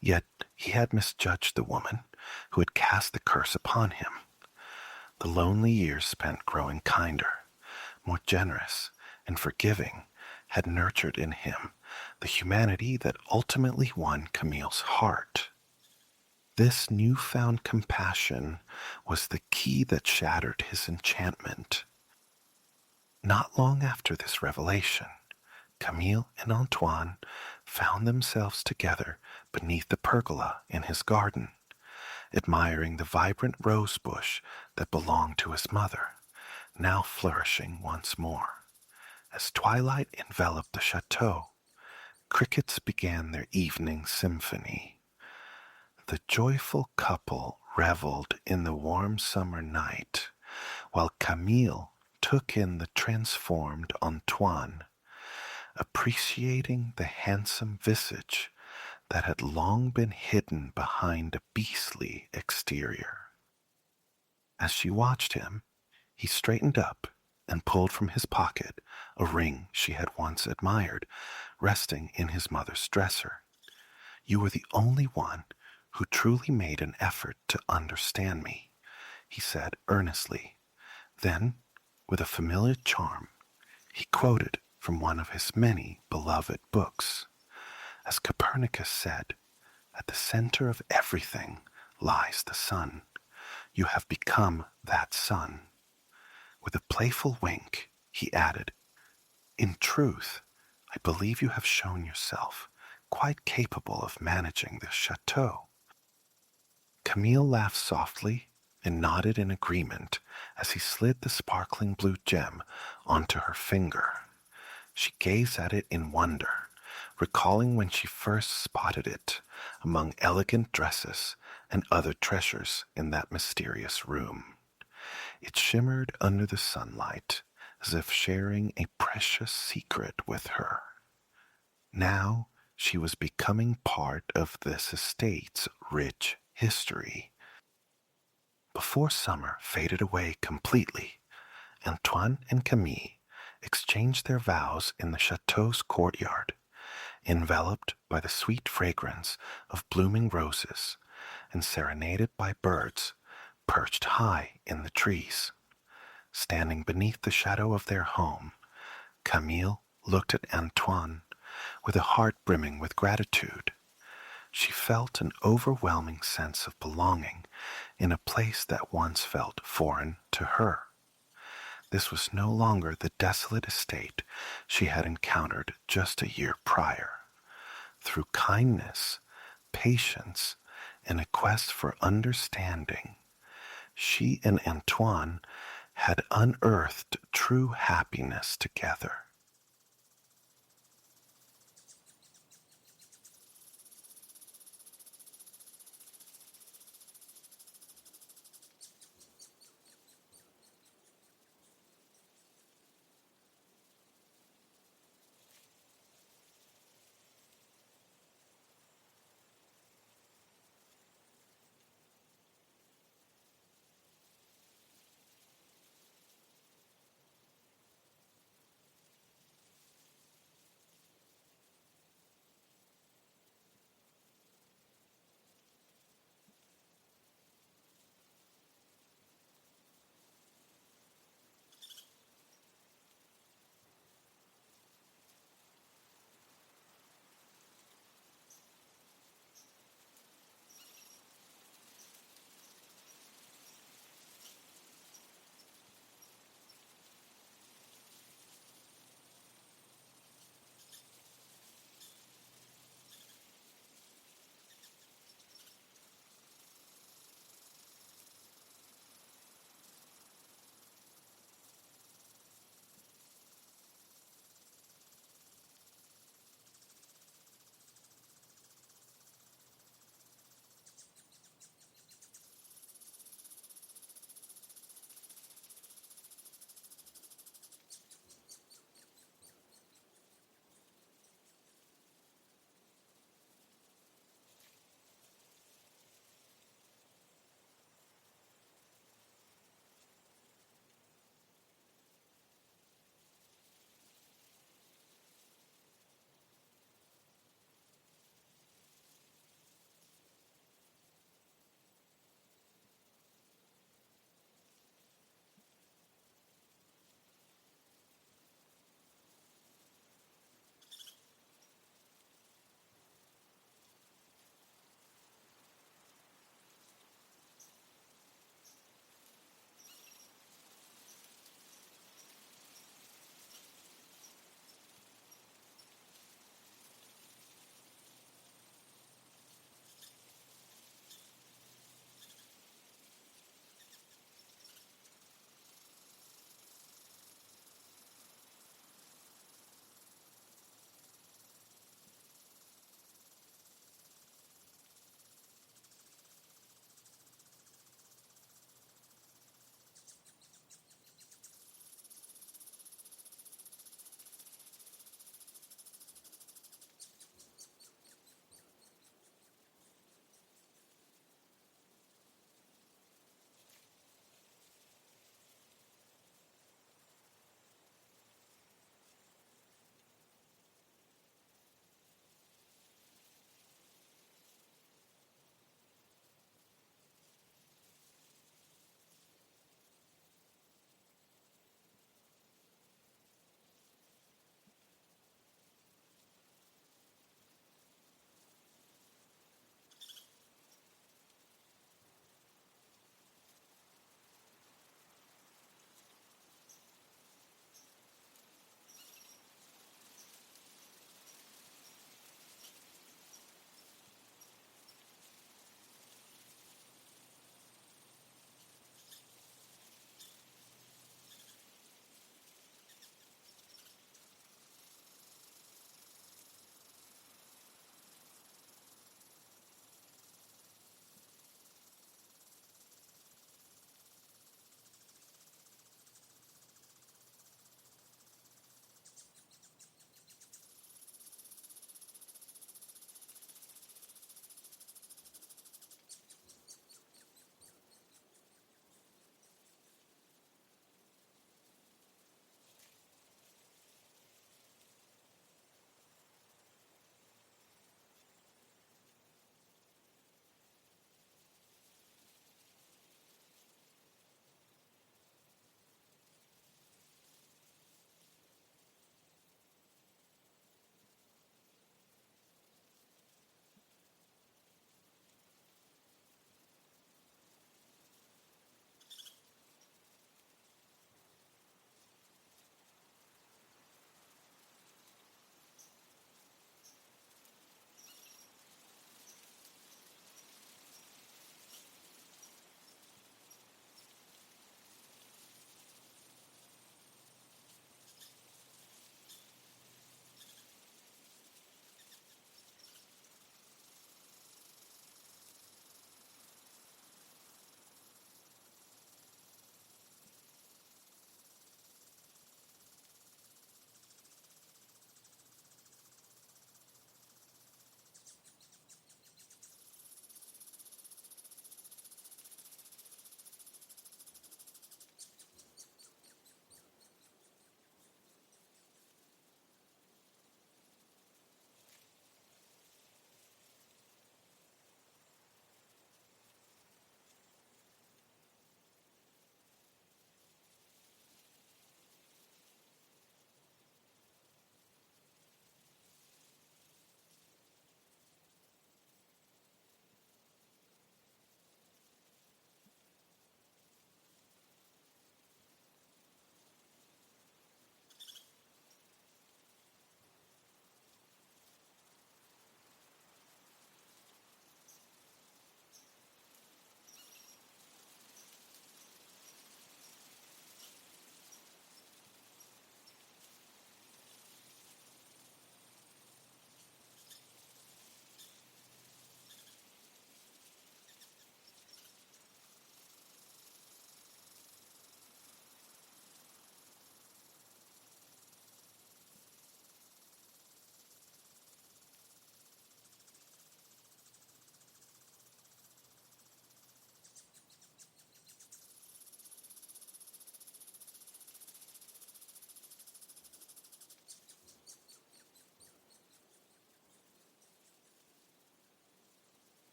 Yet he had misjudged the woman who had cast the curse upon him. The lonely years spent growing kinder, more generous, and forgiving had nurtured in him the humanity that ultimately won Camille's heart. This newfound compassion was the key that shattered his enchantment. Not long after this revelation, Camille and Antoine found themselves together beneath the pergola in his garden. admiring the vibrant rose bush that belonged to his mother, now flourishing once more. As twilight enveloped the chateau, crickets began their evening symphony. The joyful couple reveled in the warm summer night, while Camille took in the transformed Antoine, appreciating the handsome visage that had long been hidden behind a beastly exterior. As she watched him, he straightened up and pulled from his pocket a ring she had once admired, resting in his mother's dresser. "You were the only one who truly made an effort to understand me," he said earnestly. Then, with a familiar charm, he quoted from one of his many beloved books. As Copernicus said, "At the center of everything lies the sun. You have become that sun." With a playful wink, he added, "In truth, I believe you have shown yourself quite capable of managing this chateau." Camille laughed softly and nodded in agreement as he slid the sparkling blue gem onto her finger. She gazed at it in wonder, recalling when she first spotted it among elegant dresses and other treasures in that mysterious room. It shimmered under the sunlight as if sharing a precious secret with her. Now she was becoming part of this estate's rich history. Before summer faded away completely, Antoine and Camille exchanged their vows in the chateau's courtyard, enveloped by the sweet fragrance of blooming roses and serenaded by birds perched high in the trees. Standing beneath the shadow of their home, Camille looked at Antoine with a heart brimming with gratitude. She felt an overwhelming sense of belonging in a place that once felt foreign to her. This was no longer the desolate estate she had encountered just a year prior. Through kindness, patience, and a quest for understanding, she and Antoine had unearthed true happiness together.